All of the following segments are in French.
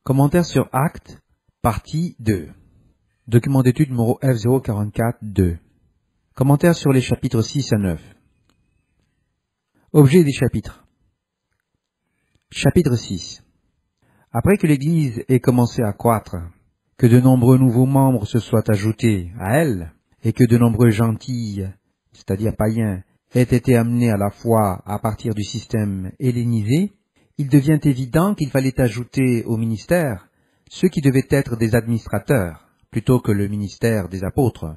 Commentaire sur Actes, partie 2. Document d'étude numéro F044-2. Commentaire sur les chapitres 6 à 9. Objet des chapitres. Chapitre 6. Après que l'Église ait commencé à croître, que de nombreux nouveaux membres se soient ajoutés à elle, et que de nombreux gentils, c'est-à-dire païens, aient été amenés à la foi à partir du système hellénisé, il devient évident qu'il fallait ajouter au ministère ceux qui devaient être des administrateurs, plutôt que le ministère des apôtres.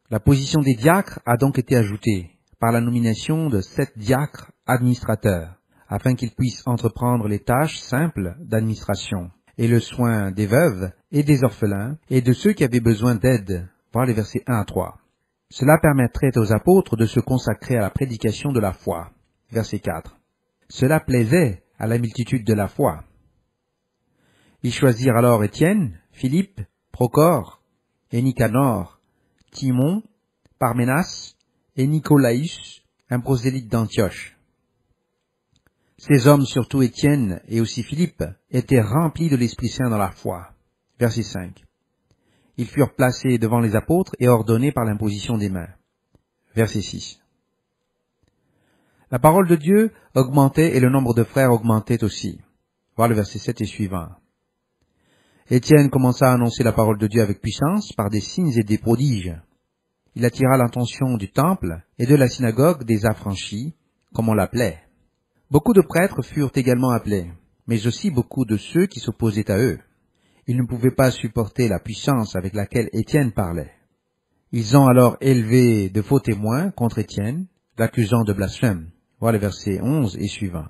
La position des diacres a donc été ajoutée par la nomination de 7 diacres administrateurs, afin qu'ils puissent entreprendre les tâches simples d'administration et le soin des veuves et des orphelins et de ceux qui avaient besoin d'aide, voir les versets 1 à 3. Cela permettrait aux apôtres de se consacrer à la prédication de la foi, verset 4. Cela plaisait à la multitude de la foi. Ils choisirent alors Étienne, Philippe, Procore, et Nicanor, Timon, Parménas et Nicolaïus, un prosélyte d'Antioche. Ces hommes, surtout Étienne et aussi Philippe, étaient remplis de l'Esprit Saint dans la foi. Verset 5. Ils furent placés devant les apôtres et ordonnés par l'imposition des mains. Verset 6. La parole de Dieu augmentait et le nombre de frères augmentait aussi. Voir le verset 7 et suivant. Étienne commença à annoncer la parole de Dieu avec puissance par des signes et des prodiges. Il attira l'attention du temple et de la synagogue des affranchis, comme on l'appelait. Beaucoup de prêtres furent également appelés, mais aussi beaucoup de ceux qui s'opposaient à eux. Ils ne pouvaient pas supporter la puissance avec laquelle Étienne parlait. Ils ont alors élevé de faux témoins contre Étienne, l'accusant de blasphème. Voir les versets 11 et suivants.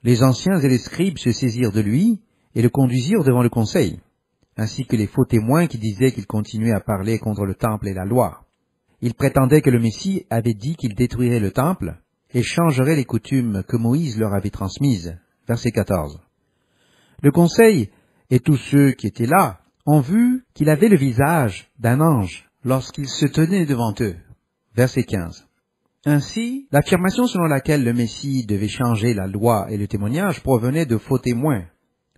Les anciens et les scribes se saisirent de lui et le conduisirent devant le conseil, ainsi que les faux témoins qui disaient qu'il continuait à parler contre le temple et la loi. Ils prétendaient que le Messie avait dit qu'il détruirait le temple et changerait les coutumes que Moïse leur avait transmises. Verset 14. Le conseil et tous ceux qui étaient là ont vu qu'il avait le visage d'un ange lorsqu'il se tenait devant eux. Verset 15. Ainsi, l'affirmation selon laquelle le Messie devait changer la loi et le témoignage provenait de faux témoins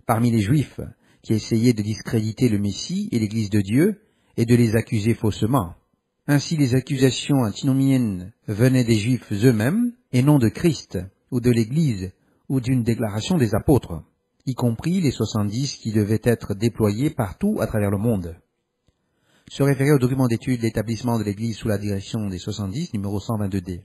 parmi les Juifs qui essayaient de discréditer le Messie et l'Église de Dieu et de les accuser faussement. Ainsi, les accusations antinomiennes venaient des Juifs eux-mêmes et non de Christ ou de l'Église ou d'une déclaration des apôtres, y compris les 70 qui devaient être déployés partout à travers le monde. Se référer au document d'étude l'établissement de l'Église sous la direction des 70, numéro 122D.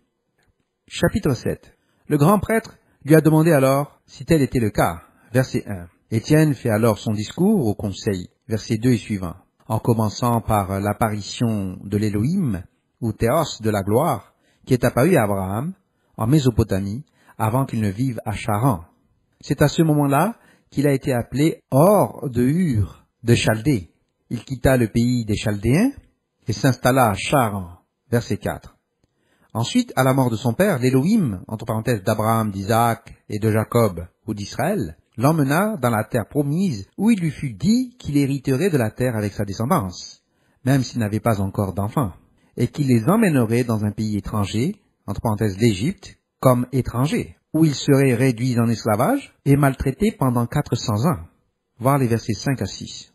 Chapitre 7. Le grand prêtre lui a demandé alors si tel était le cas. Verset 1. Étienne fait alors son discours au conseil. Verset 2 et suivant. En commençant par l'apparition de l'Élohim, ou Théos de la gloire, qui est apparu à Abraham, en Mésopotamie, avant qu'il ne vive à Charan. C'est à ce moment-là qu'il a été appelé hors de Ur, de Chaldée. Il quitta le pays des Chaldéens et s'installa à Charan. Verset 4. Ensuite, à la mort de son père, l'Élohim, entre parenthèses d'Abraham, d'Isaac et de Jacob, ou d'Israël, l'emmena dans la terre promise, où il lui fut dit qu'il hériterait de la terre avec sa descendance, même s'il n'avait pas encore d'enfants, et qu'il les emmènerait dans un pays étranger, entre parenthèses l'Égypte, comme étrangers, où ils seraient réduits en esclavage et maltraités pendant 400 ans. Voir les versets 5 à 6.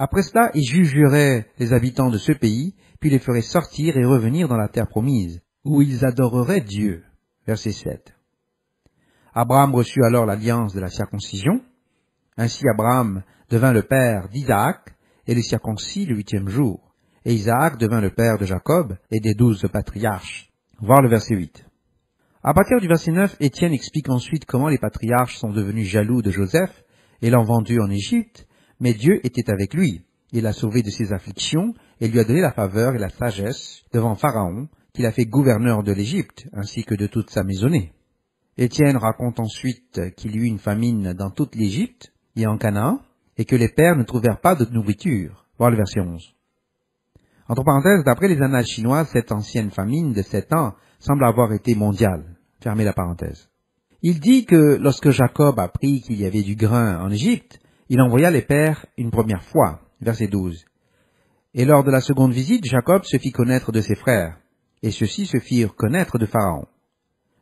Après cela, il jugerait les habitants de ce pays, puis les ferait sortir et revenir dans la terre promise, où ils adoreraient Dieu. Verset 7. Abraham reçut alors l'alliance de la circoncision. Ainsi Abraham devint le père d'Isaac et le circoncis le 8e jour. Et Isaac devint le père de Jacob et des 12 patriarches. Voir le verset 8. À partir du verset 9, Étienne explique ensuite comment les patriarches sont devenus jaloux de Joseph et l'ont vendu en Égypte, mais Dieu était avec lui. Il l'a sauvé de ses afflictions et lui a donné la faveur et la sagesse devant Pharaon, qu'il a fait gouverneur de l'Égypte, ainsi que de toute sa maisonnée. Étienne raconte ensuite qu'il y eut une famine dans toute l'Égypte et en Canaan, et que les pères ne trouvèrent pas de nourriture. Voir le verset 11. Entre parenthèses, d'après les annales chinoises, cette ancienne famine de 7 ans semble avoir été mondiale. Fermez la parenthèse. Il dit que lorsque Jacob apprit qu'il y avait du grain en Égypte, il envoya les pères une première fois. Verset 12. Et lors de la seconde visite, Jacob se fit connaître de ses frères, et ceux-ci se firent connaître de Pharaon.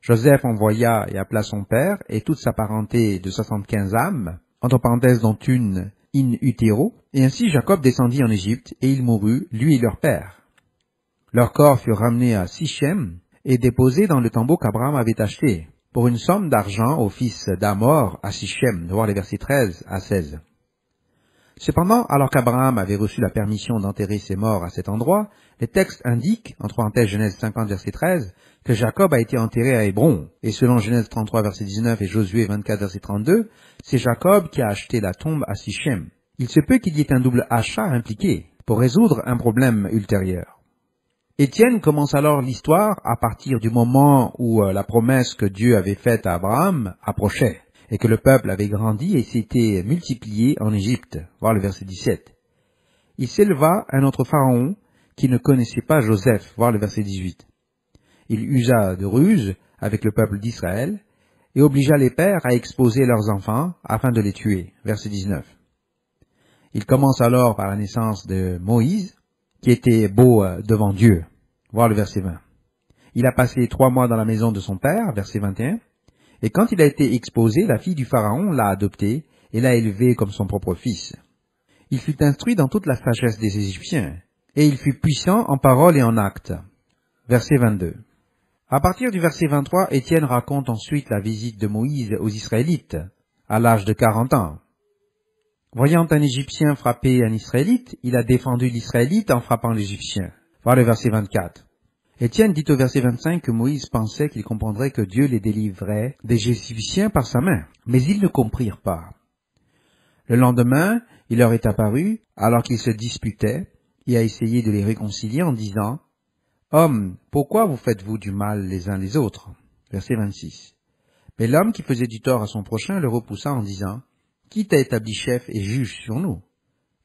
Joseph envoya et appela son père et toute sa parenté de 75 âmes, entre parenthèses dont une in utero, et ainsi Jacob descendit en Égypte, et il mourut, lui et leur père. Leurs corps furent ramenés à Sichem et déposés dans le tombeau qu'Abraham avait acheté, pour une somme d'argent au fils d'Hamor à Sichem, de voir les versets 13 à 16. Cependant, alors qu'Abraham avait reçu la permission d'enterrer ses morts à cet endroit, les textes indiquent, entre parenthèses Genèse 50 verset 13, que Jacob a été enterré à Hébron, et selon Genèse 33 verset 19 et Josué 24 verset 32, c'est Jacob qui a acheté la tombe à Sichem. Il se peut qu'il y ait un double achat impliqué, pour résoudre un problème ultérieur. Étienne commence alors l'histoire à partir du moment où la promesse que Dieu avait faite à Abraham approchait, et que le peuple avait grandi et s'était multiplié en Égypte, voir le verset 17. Il s'éleva un autre pharaon qui ne connaissait pas Joseph, voir le verset 18. Il usa de ruse avec le peuple d'Israël et obligea les pères à exposer leurs enfants afin de les tuer, verset 19. Il commence alors par la naissance de Moïse, qui était beau devant Dieu, voir le verset 20. Il a passé 3 mois dans la maison de son père, verset 21, et quand il a été exposé, la fille du Pharaon l'a adopté et l'a élevé comme son propre fils. Il fut instruit dans toute la sagesse des Égyptiens, et il fut puissant en parole et en acte. Verset 22. À partir du verset 23, Étienne raconte ensuite la visite de Moïse aux Israélites, à l'âge de 40 ans. Voyant un Égyptien frapper un Israélite, il a défendu l'Israélite en frappant l'Égyptien. Voir le verset 24. Étienne dit au verset 25 que Moïse pensait qu'il comprendrait que Dieu les délivrait des Égyptiens par sa main, mais ils ne comprirent pas. Le lendemain, il leur est apparu, alors qu'ils se disputaient, et a essayé de les réconcilier en disant « Hommes, pourquoi vous faites-vous du mal les uns les autres ?» Verset 26. Mais l'homme qui faisait du tort à son prochain le repoussa en disant « Qui t'a établi chef et juge sur nous ?»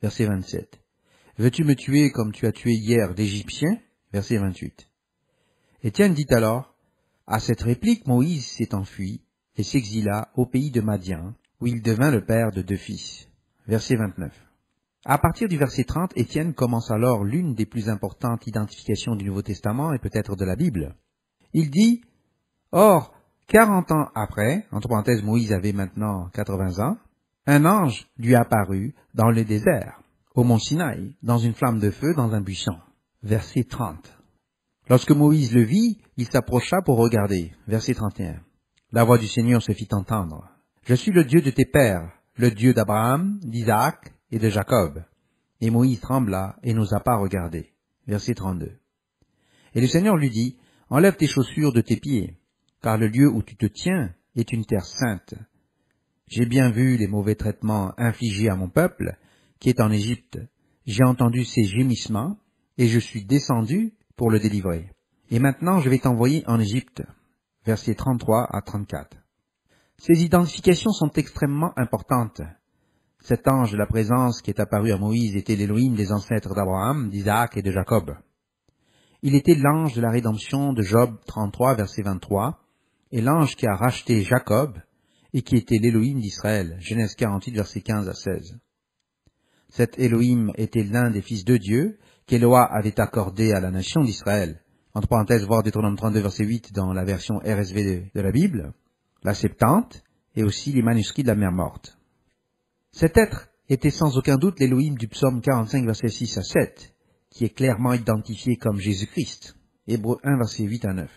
Verset 27. « Veux-tu me tuer comme tu as tué hier d'Égyptiens ?» Verset 28. Étienne dit alors, à cette réplique, Moïse s'est enfui et s'exila au pays de Madian, où il devint le père de 2 fils. Verset 29. À partir du verset 30, Étienne commence alors l'une des plus importantes identifications du Nouveau Testament et peut-être de la Bible. Il dit, « Or, 40 ans après, entre parenthèses Moïse avait maintenant 80 ans, un ange lui apparut dans le désert, au mont Sinaï, dans une flamme de feu dans un buisson. » Verset 30. Lorsque Moïse le vit, il s'approcha pour regarder. Verset 31. La voix du Seigneur se fit entendre. « Je suis le Dieu de tes pères, le Dieu d'Abraham, d'Isaac et de Jacob. » Et Moïse trembla et n'osa pas regarder. Verset 32. Et le Seigneur lui dit, « Enlève tes chaussures de tes pieds, car le lieu où tu te tiens est une terre sainte. J'ai bien vu les mauvais traitements infligés à mon peuple, qui est en Égypte. J'ai entendu ses gémissements, et je suis descendu pour le délivrer. Et maintenant je vais t'envoyer en Égypte. » Versets 33 à 34. Ces identifications sont extrêmement importantes. Cet ange de la présence qui est apparu à Moïse était l'Élohim des ancêtres d'Abraham, d'Isaac et de Jacob. Il était l'ange de la rédemption de Job 33, verset 23, et l'ange qui a racheté Jacob, et qui était l'Élohim d'Israël, Genèse 48, verset 15 à 16. Cet Élohim était l'un des fils de Dieu, qu'Éloah avait accordé à la nation d'Israël. Entre parenthèses, voir Deutéronome 32, verset 8 dans la version RSV de la Bible, la Septante, et aussi les manuscrits de la mer Morte. Cet être était sans aucun doute l'Élohim du psaume 45, verset 6 à 7, qui est clairement identifié comme Jésus-Christ. Hébreux 1, verset 8 à 9.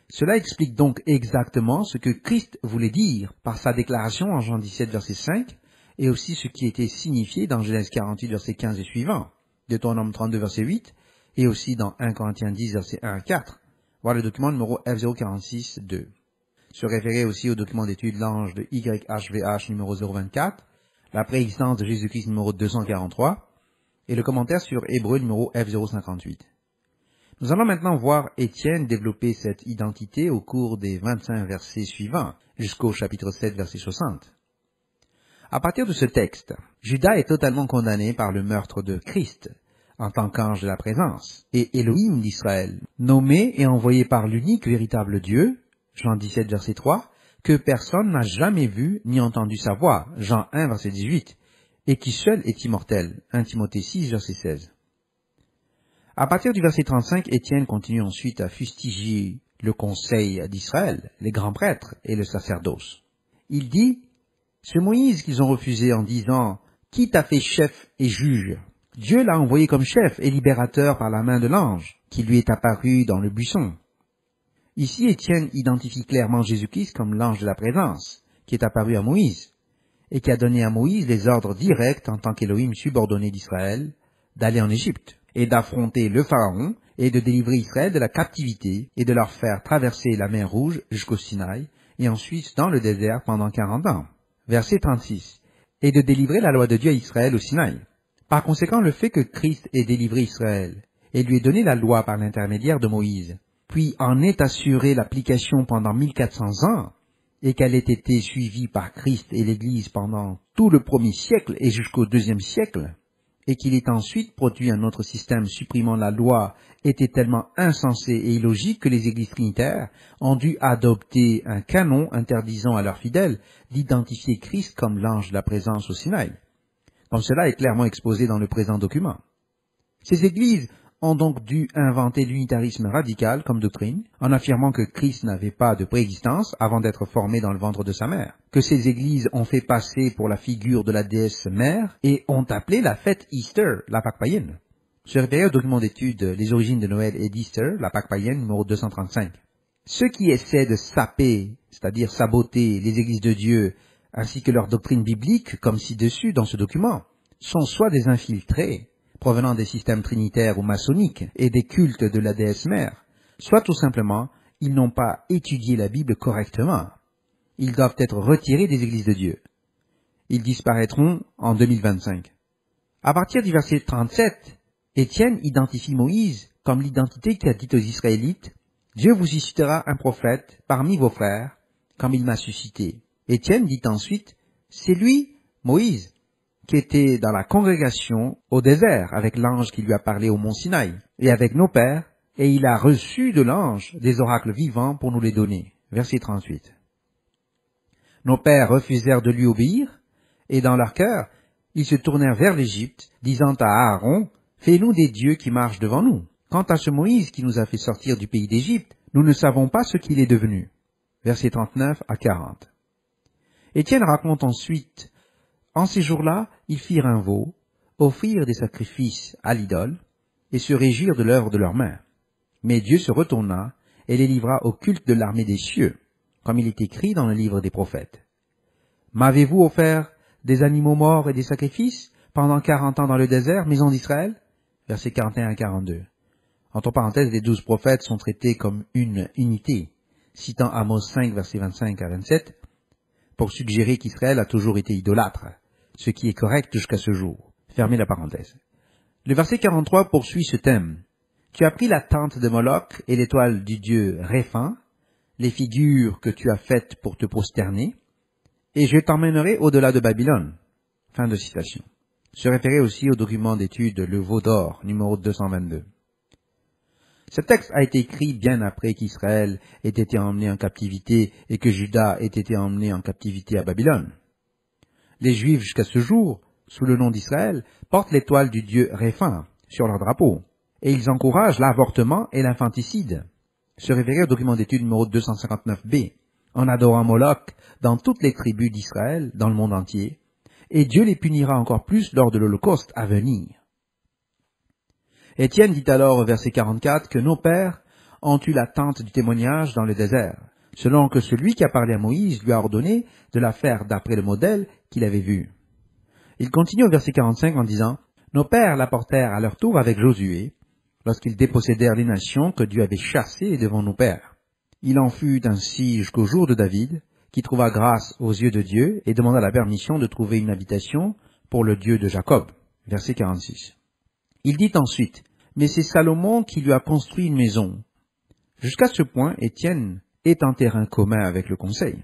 Cela explique donc exactement ce que Christ voulait dire par sa déclaration en Jean 17, verset 5, et aussi ce qui était signifié dans Genèse 48, verset 15 et suivant, Deutéronome 32, verset 8, et aussi dans 1 Corinthiens 10, verset 1 à 4, voir le document numéro F046-2. Se référer aussi au document d'étude l'ange de YHVH numéro 024, la préexistence de Jésus-Christ numéro 243, et le commentaire sur Hébreux numéro F058. Nous allons maintenant voir Étienne développer cette identité au cours des 25 versets suivants, jusqu'au chapitre 7, verset 60. À partir de ce texte, Judas est totalement condamné par le meurtre de Christ, en tant qu'ange de la présence, et Élohim d'Israël, nommé et envoyé par l'unique véritable Dieu, Jean 17, verset 3, que personne n'a jamais vu ni entendu sa voix, Jean 1, verset 18, et qui seul est immortel, 1 Timothée 6, verset 16. À partir du verset 35, Étienne continue ensuite à fustiger le conseil d'Israël, les grands prêtres et le sacerdoce. Il dit, « Ce Moïse qu'ils ont refusé en disant « Qui t'a fait chef et juge ?» Dieu l'a envoyé comme chef et libérateur par la main de l'ange, qui lui est apparu dans le buisson. Ici, Étienne identifie clairement Jésus-Christ comme l'ange de la présence, qui est apparu à Moïse, et qui a donné à Moïse les ordres directs en tant qu'Élohim subordonné d'Israël, d'aller en Égypte, et d'affronter le Pharaon, et de délivrer Israël de la captivité, et de leur faire traverser la mer Rouge jusqu'au Sinaï, et ensuite dans le désert pendant 40 ans. Verset 36. Et de délivrer la loi de Dieu à Israël au Sinaï. Par conséquent, le fait que Christ ait délivré Israël, et lui ait donné la loi par l'intermédiaire de Moïse, puis en ait assuré l'application pendant 1400 ans, et qu'elle ait été suivie par Christ et l'Église pendant tout le 1er siècle et jusqu'au 2e siècle, et qu'il ait ensuite produit un autre système supprimant la loi, était tellement insensé et illogique que les églises trinitaires ont dû adopter un canon interdisant à leurs fidèles d'identifier Christ comme l'ange de la présence au Sinaï, comme cela est clairement exposé dans le présent document. Ces églises ont donc dû inventer l'unitarisme radical comme doctrine, en affirmant que Christ n'avait pas de préexistence avant d'être formé dans le ventre de sa mère, que ces églises ont fait passer pour la figure de la déesse mère et ont appelé la fête Easter, la Pâque païenne. Se référer au document d'étude Les origines de Noël et d'Easter, la Pâque païenne, numéro 235. Ceux qui essaient de saper, c'est-à-dire saboter les églises de Dieu, ainsi que leur doctrine biblique, comme ci-dessus dans ce document, sont soit des infiltrés, provenant des systèmes trinitaires ou maçonniques et des cultes de la déesse mère, soit tout simplement, ils n'ont pas étudié la Bible correctement. Ils doivent être retirés des églises de Dieu. Ils disparaîtront en 2025. À partir du verset 37, Étienne identifie Moïse comme l'identité qui a dit aux Israélites « Dieu vous suscitera un prophète parmi vos frères, comme il m'a suscité. » Étienne dit ensuite « C'est lui, Moïse, qui était dans la congrégation au désert avec l'ange qui lui a parlé au mont Sinaï, et avec nos pères, et il a reçu de l'ange des oracles vivants pour nous les donner. » Verset 38. Nos pères refusèrent de lui obéir, et dans leur cœur, ils se tournèrent vers l'Égypte, disant à Aaron, « Fais-nous des dieux qui marchent devant nous. » Quant à ce Moïse qui nous a fait sortir du pays d'Égypte, nous ne savons pas ce qu'il est devenu. Versets 39 à 40. Étienne raconte ensuite, en ces jours-là, ils firent un veau, offrirent des sacrifices à l'idole, et se réjouirent de l'œuvre de leurs mains. Mais Dieu se retourna et les livra au culte de l'armée des cieux, comme il est écrit dans le livre des prophètes. M'avez-vous offert des animaux morts et des sacrifices pendant 40 ans dans le désert, maison d'Israël? Versets 41 à 42. Entre parenthèses, les 12 prophètes sont traités comme une unité, citant Amos 5, versets 25 à 27, pour suggérer qu'Israël a toujours été idolâtre, ce qui est correct jusqu'à ce jour. Fermez la parenthèse. Le verset 43 poursuit ce thème. Tu as pris la tente de Moloch et l'étoile du dieu Réphan, les figures que tu as faites pour te prosterner, et je t'emmènerai au-delà de Babylone. Fin de citation. Se référer aussi au document d'étude Le Veau d'Or, numéro 222. Ce texte a été écrit bien après qu'Israël ait été emmené en captivité et que Juda ait été emmené en captivité à Babylone. Les Juifs, jusqu'à ce jour, sous le nom d'Israël, portent l'étoile du dieu Réphan sur leur drapeau, et ils encouragent l'avortement et l'infanticide. Se référer au document d'étude numéro 259b, en adorant Moloch dans toutes les tribus d'Israël, dans le monde entier, et Dieu les punira encore plus lors de l'Holocauste à venir. Étienne dit alors au verset 44 que nos pères ont eu la tente du témoignage dans le désert, selon que celui qui a parlé à Moïse lui a ordonné de la faire d'après le modèle qu'il avait vu. Il continue au verset 45 en disant « Nos pères l'apportèrent à leur tour avec Josué, lorsqu'ils dépossédèrent les nations que Dieu avait chassées devant nos pères. Il en fut ainsi jusqu'au jour de David, qui trouva grâce aux yeux de Dieu et demanda la permission de trouver une habitation pour le Dieu de Jacob. » Verset 46. Il dit ensuite, mais c'est Salomon qui lui a construit une maison. Jusqu'à ce point, Étienne est en terrain commun avec le conseil.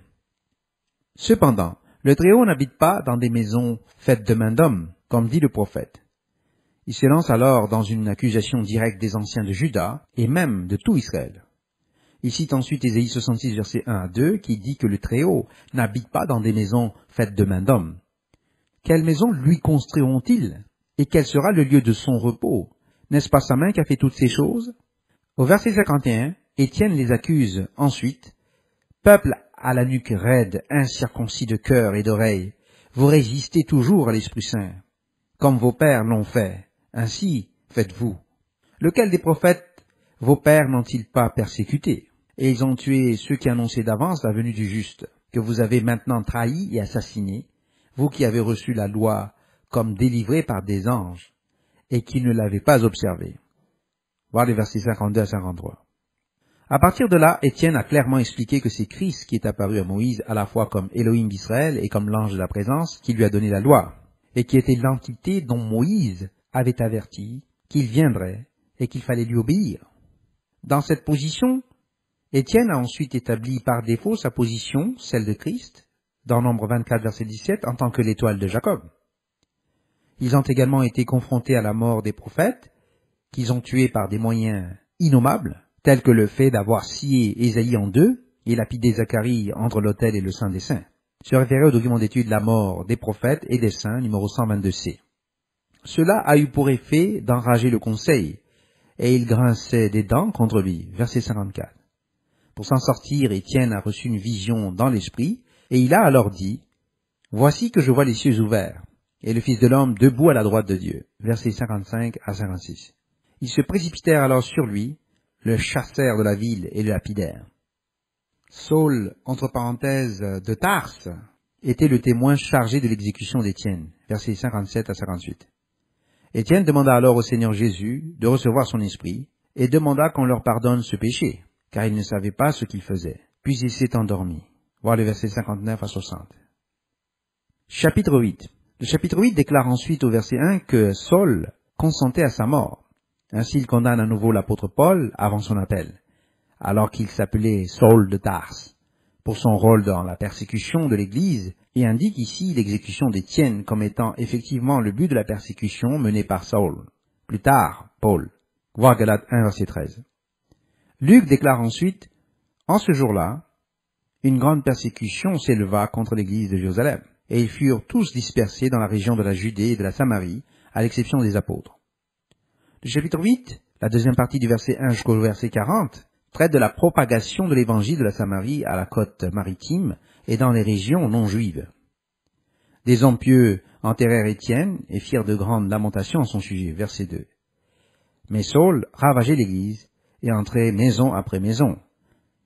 Cependant, le Très-Haut n'habite pas dans des maisons faites de main d'homme, comme dit le prophète. Il se lance alors dans une accusation directe des anciens de Juda et même de tout Israël. Il cite ensuite Ésaïe 66, versets 1 à 2, qui dit que le Très-Haut n'habite pas dans des maisons faites de main d'homme. Quelle maison lui construiront-ils? Et quel sera le lieu de son repos? N'est-ce pas sa main qui a fait toutes ces choses? Au verset 51, Étienne les accuse ensuite. Peuple à la nuque raide, incirconcis de cœur et d'oreille, vous résistez toujours à l'Esprit Saint, comme vos pères l'ont fait, ainsi faites-vous. Lequel des prophètes vos pères n'ont-ils pas persécuté? Et ils ont tué ceux qui annonçaient d'avance la venue du juste, que vous avez maintenant trahi et assassiné, vous qui avez reçu la loi comme délivrée par des anges, et qui ne l'avez pas observée. Voir les versets 52 à 53. À partir de là, Étienne a clairement expliqué que c'est Christ qui est apparu à Moïse à la fois comme Elohim d'Israël et comme l'ange de la présence qui lui a donné la loi, et qui était l'entité dont Moïse avait averti qu'il viendrait et qu'il fallait lui obéir. Dans cette position, Étienne a ensuite établi par défaut sa position, celle de Christ, dans Nombre 24, verset 17, en tant que l'étoile de Jacob. Ils ont également été confrontés à la mort des prophètes, qu'ils ont tués par des moyens innommables, tels que le fait d'avoir scié Ésaïe en deux et lapidé Zacharie entre l'autel et le Saint des Saints. Se référer au document d'étude La mort des prophètes et des saints, numéro 122C. Cela a eu pour effet d'enrager le conseil, et il grinçait des dents contre lui. Verset 54. Pour s'en sortir, Étienne a reçu une vision dans l'esprit, et il a alors dit, « Voici que je vois les cieux ouverts, et le Fils de l'homme debout à la droite de Dieu. » Versets 55 à 56. Ils se précipitèrent alors sur lui, le chassèrent de la ville et le lapidèrent. Saul, entre parenthèses, de Tarse, était le témoin chargé de l'exécution d'Étienne. Versets 57 à 58. Étienne demanda alors au Seigneur Jésus de recevoir son esprit, et demanda qu'on leur pardonne ce péché, car il ne savait pas ce qu'il faisait. Puis il s'est endormi. Voir les versets 59 à 60. Chapitre 8. Le chapitre 8 déclare ensuite au verset 1 que Saul consentait à sa mort. Ainsi il condamne à nouveau l'apôtre Paul avant son appel, alors qu'il s'appelait Saul de Tarse, pour son rôle dans la persécution de l'Église, et indique ici l'exécution d'Étienne comme étant effectivement le but de la persécution menée par Saul. Plus tard, Paul. Voir Galates 1, verset 13. Luc déclare ensuite, « En ce jour-là, une grande persécution s'éleva contre l'Église de Jérusalem, et ils furent tous dispersés dans la région de la Judée et de la Samarie, à l'exception des apôtres. » Le chapitre 8, la deuxième partie du verset 1 jusqu'au verset 40, traite de la propagation de l'évangile de la Samarie à la côte maritime et dans les régions non juives. Des hommes pieux enterrèrent Étienne et firent de grandes lamentations à son sujet. Verset 2. Mais Saul ravageait l'église et entrait maison après maison.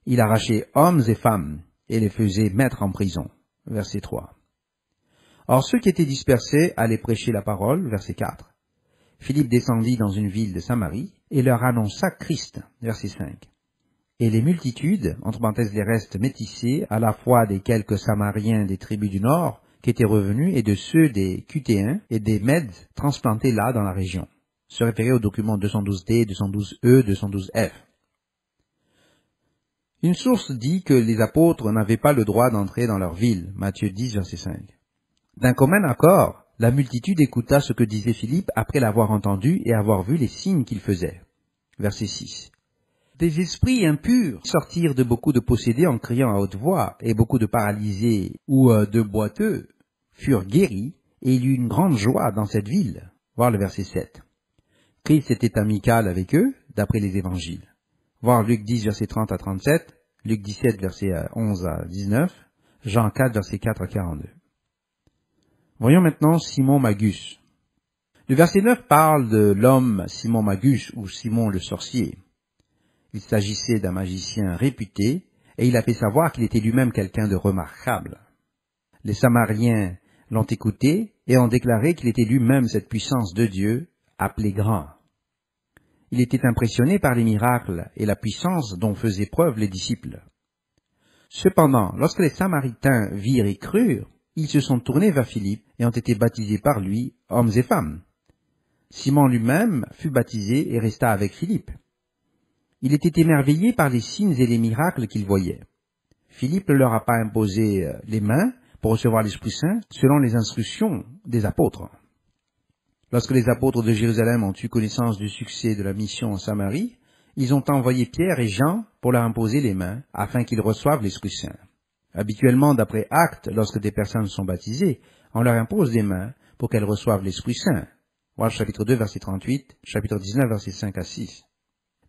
Il arrachait hommes et femmes et les faisait mettre en prison. Verset 3. Or ceux qui étaient dispersés allaient prêcher la parole. Verset 4. Philippe descendit dans une ville de Samarie et leur annonça Christ. Verset 5. Et les multitudes, entre parenthèses les restes métissés, à la fois des quelques Samariens des tribus du Nord qui étaient revenus et de ceux des Cutéens et des Mèdes transplantés là dans la région. Se référer au document 212D, 212E, 212F. Une source dit que les apôtres n'avaient pas le droit d'entrer dans leur ville. Matthieu 10, verset 5. D'un commun accord, la multitude écouta ce que disait Philippe après l'avoir entendu et avoir vu les signes qu'il faisait. Verset 6. Des esprits impurs sortirent de beaucoup de possédés en criant à haute voix, et beaucoup de paralysés ou de boiteux furent guéris, et il y eut une grande joie dans cette ville. Voir le verset 7. Christ était amical avec eux, d'après les évangiles. Voir Luc 10, verset 30 à 37, Luc 17, verset 11 à 19, Jean 4, verset 4 à 42. Voyons maintenant Simon Magus. Le verset 9 parle de l'homme Simon Magus, ou Simon le sorcier. Il s'agissait d'un magicien réputé, et il a fait savoir qu'il était lui-même quelqu'un de remarquable. Les Samariens l'ont écouté et ont déclaré qu'il était lui-même cette puissance de Dieu, appelée grand. Il était impressionné par les miracles et la puissance dont faisaient preuve les disciples. Cependant, lorsque les Samaritains virent et crurent, ils se sont tournés vers Philippe et ont été baptisés par lui, hommes et femmes. Simon lui-même fut baptisé et resta avec Philippe. Il était émerveillé par les signes et les miracles qu'il voyait. Philippe ne leur a pas imposé les mains pour recevoir l'Esprit Saint selon les instructions des apôtres. Lorsque les apôtres de Jérusalem ont eu connaissance du succès de la mission en Samarie, ils ont envoyé Pierre et Jean pour leur imposer les mains afin qu'ils reçoivent l'Esprit Saint. Habituellement, d'après Actes, lorsque des personnes sont baptisées, on leur impose des mains pour qu'elles reçoivent l'Esprit Saint. Voilà chapitre 2, verset 38, chapitre 19, verset 5 à 6.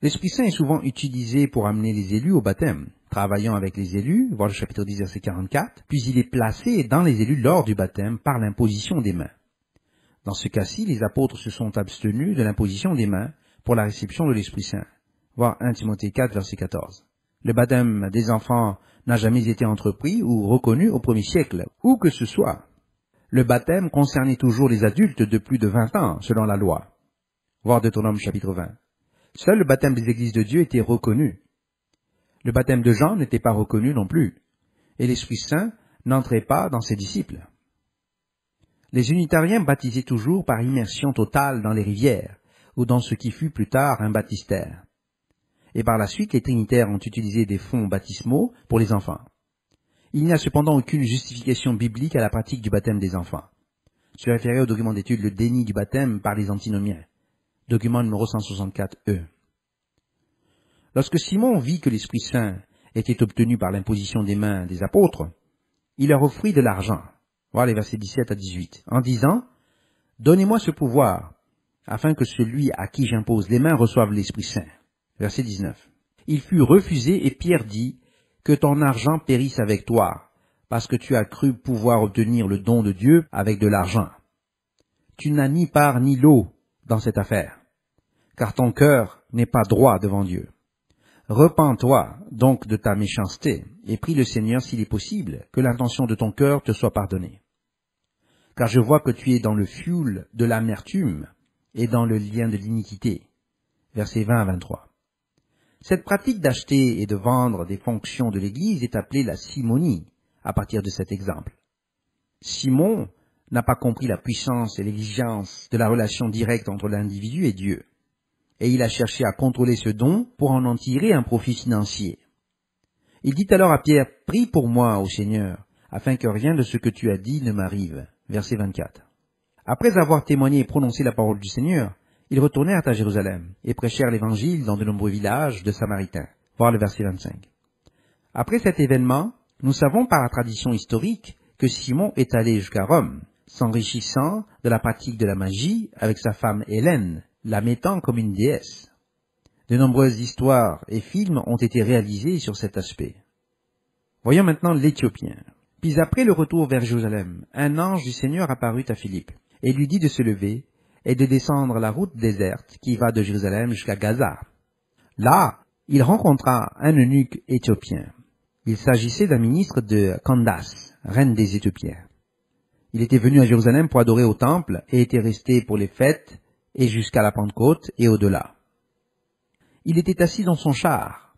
L'Esprit Saint est souvent utilisé pour amener les élus au baptême. travaillant avec les élus, voir le chapitre 10, verset 44, puis il est placé dans les élus lors du baptême par l'imposition des mains. Dans ce cas-ci, les apôtres se sont abstenus de l'imposition des mains pour la réception de l'Esprit Saint. Voir 1 Timothée 4, verset 14. Le baptême des enfants n'a jamais été entrepris ou reconnu au premier siècle, où que ce soit. Le baptême concernait toujours les adultes de plus de 20 ans, selon la loi. Voir Deutéronome chapitre 20. Seul le baptême des églises de Dieu était reconnu. Le baptême de Jean n'était pas reconnu non plus, et l'Esprit Saint n'entrait pas dans ses disciples. Les unitariens baptisaient toujours par immersion totale dans les rivières, ou dans ce qui fut plus tard un baptistère. Et par la suite, les trinitaires ont utilisé des fonds baptismaux pour les enfants. Il n'y a cependant aucune justification biblique à la pratique du baptême des enfants. Se référer au document d'étude Le déni du baptême par les antinomiens, document numéro 164E. Lorsque Simon vit que l'Esprit Saint était obtenu par l'imposition des mains des apôtres, il leur offrit de l'argent, voir les versets 17 à 18, en disant « Donnez-moi ce pouvoir, afin que celui à qui j'impose les mains reçoive l'Esprit Saint. » Verset 19. Il fut refusé et Pierre dit « Que ton argent périsse avec toi, parce que tu as cru pouvoir obtenir le don de Dieu avec de l'argent. Tu n'as ni part ni lot dans cette affaire, car ton cœur n'est pas droit devant Dieu. Repens-toi donc de ta méchanceté, et prie le Seigneur s'il est possible que l'intention de ton cœur te soit pardonnée. Car je vois que tu es dans le fioul de l'amertume et dans le lien de l'iniquité. » Versets 20 à 23. Cette pratique d'acheter et de vendre des fonctions de l'Église est appelée la simonie, à partir de cet exemple. Simon n'a pas compris la puissance et l'exigence de la relation directe entre l'individu et Dieu, et il a cherché à contrôler ce don pour en tirer un profit financier. Il dit alors à Pierre, « Prie pour moi, ô Seigneur, afin que rien de ce que tu as dit ne m'arrive. » Verset 24. Après avoir témoigné et prononcé la parole du Seigneur, ils retournèrent à Jérusalem et prêchèrent l'Évangile dans de nombreux villages de Samaritains. Voir le verset 25. Après cet événement, nous savons par la tradition historique que Simon est allé jusqu'à Rome, s'enrichissant de la pratique de la magie avec sa femme Hélène, la mettant comme une déesse. De nombreuses histoires et films ont été réalisés sur cet aspect. Voyons maintenant l'Éthiopien. Puis après le retour vers Jérusalem, un ange du Seigneur apparut à Philippe et lui dit de se lever et de descendre la route déserte qui va de Jérusalem jusqu'à Gaza. Là, il rencontra un eunuque éthiopien. Il s'agissait d'un ministre de Candace, reine des Éthiopiens. Il était venu à Jérusalem pour adorer au temple et était resté pour les fêtes et jusqu'à la Pentecôte et au-delà. Il était assis dans son char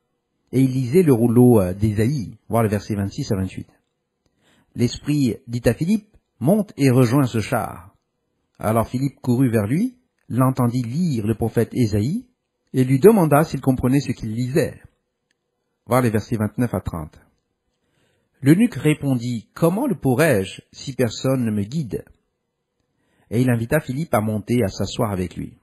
et il lisait le rouleau d'Ésaïe, voir le verset 26 à 28. L'Esprit dit à Philippe, « Monte et rejoins ce char. » Alors Philippe courut vers lui, l'entendit lire le prophète Ésaïe, et lui demanda s'il comprenait ce qu'il lisait. Voir les versets 29 à 30. L'eunuque répondit, « Comment le pourrais-je si personne ne me guide ?» Et il invita Philippe à monter et à s'asseoir avec lui.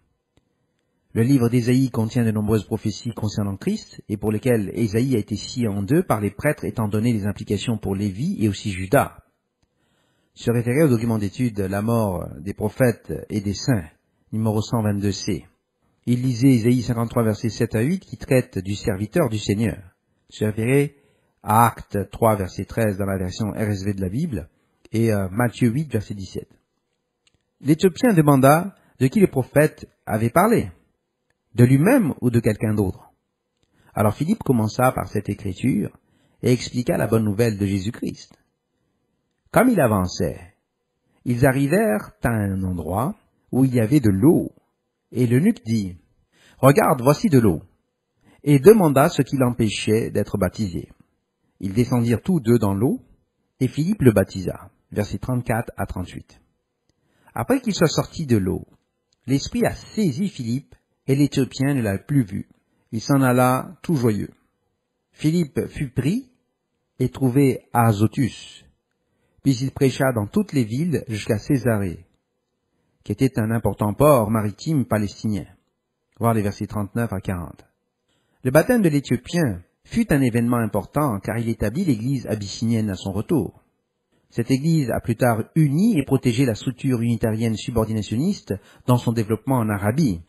Le livre d'Ésaïe contient de nombreuses prophéties concernant Christ, et pour lesquelles Ésaïe a été scié en deux par les prêtres étant donné les implications pour Lévi et aussi Judas. Se référer au document d'étude La mort des prophètes et des saints, numéro 122C. Il lisait Ésaïe 53, versets 7 à 8, qui traite du serviteur du Seigneur. Se référer à Actes 3, verset 13 dans la version RSV de la Bible, et Matthieu 8, verset 17. L'Éthiopien demanda de qui le prophète avait parlé, de lui-même ou de quelqu'un d'autre. Alors Philippe commença par cette écriture et expliqua la bonne nouvelle de Jésus-Christ. Comme il avançait, ils arrivèrent à un endroit où il y avait de l'eau, et l'eunuque dit, « Regarde, voici de l'eau », et demanda ce qui l'empêchait d'être baptisé. Ils descendirent tous deux dans l'eau, et Philippe le baptisa. Versets 34 à 38. Après qu'il soit sorti de l'eau, l'Esprit a saisi Philippe, et l'Éthiopien ne l'a plus vu. Il s'en alla tout joyeux. Philippe fut pris et trouvé à Azotus. Puis il prêcha dans toutes les villes jusqu'à Césarée, qui était un important port maritime palestinien. Voir les versets 39 à 40. Le baptême de l'Éthiopien fut un événement important car il établit l'église abyssinienne à son retour. Cette église a plus tard uni et protégé la structure unitarienne subordinationniste dans son développement en Arabie.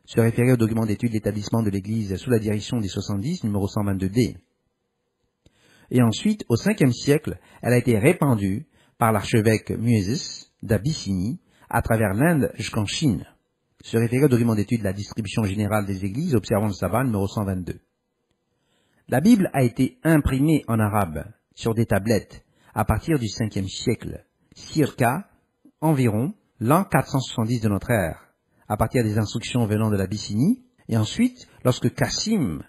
Se référer au document d'étude d'établissement de l'église sous la direction des 70, numéro 122D. Et ensuite, au 5e siècle, elle a été répandue par l'archevêque Muezzes d'Abyssinie à travers l'Inde jusqu'en Chine. Se référer au document d'étude de la distribution générale des églises observant le sabbat numéro 122. La Bible a été imprimée en arabe sur des tablettes à partir du 5e siècle, circa environ l'an 470 de notre ère, à partir des instructions venant de l'Abyssinie, et ensuite lorsque Cassim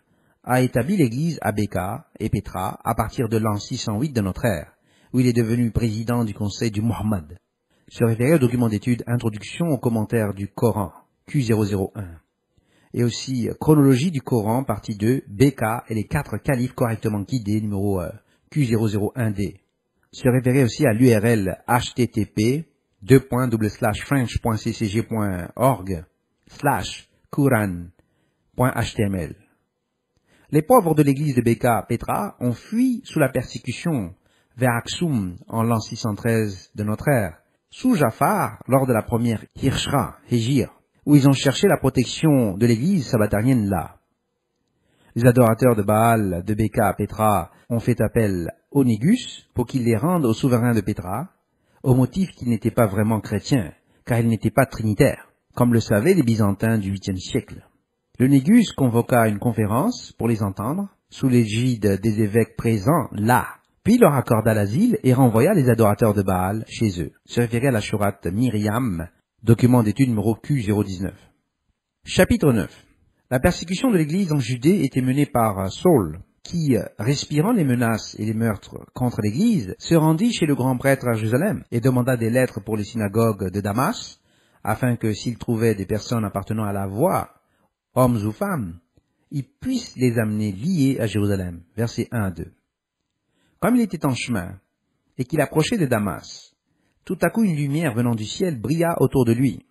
a établi l'église à Béka et Pétra à partir de l'an 608 de notre ère, où il est devenu président du conseil du Muhammad. Se référer au document d'étude Introduction aux commentaires du Coran, Q001. Et aussi Chronologie du Coran, partie 2, BK et les 4 califes correctement guidés, numéro Q001D. Se référer aussi à l'URL http://french.ccg.org/quran.html. Les pauvres de l'église de Béka Pétra ont fui sous la persécution vers Aksum en l'an 613 de notre ère, sous Jafar lors de la première Hijr, où ils ont cherché la protection de l'église sabbatarienne là. Les adorateurs de Baal de Béka Pétra ont fait appel au Négus pour qu'il les rende au souverain de Pétra, au motif qu'il n'était pas vraiment chrétien, car il n'était pas trinitaire, comme le savaient les Byzantins du 8e siècle. Le Négus convoqua une conférence pour les entendre, sous l'égide des évêques présents là, puis leur accorda l'asile et renvoya les adorateurs de Baal chez eux. Se référer à la sourate Myriam, document d'étude numéro Q019. Chapitre 9. La persécution de l'Église en Judée était menée par Saul, qui, respirant les menaces et les meurtres contre l'Église, se rendit chez le grand prêtre à Jérusalem et demanda des lettres pour les synagogues de Damas, afin que s'il trouvait des personnes appartenant à la voie, hommes ou femmes, il puisse les amener liés à Jérusalem. Versets 1 à 2. Comme il était en chemin, et qu'il approchait de Damas, tout à coup une lumière venant du ciel brilla autour de lui.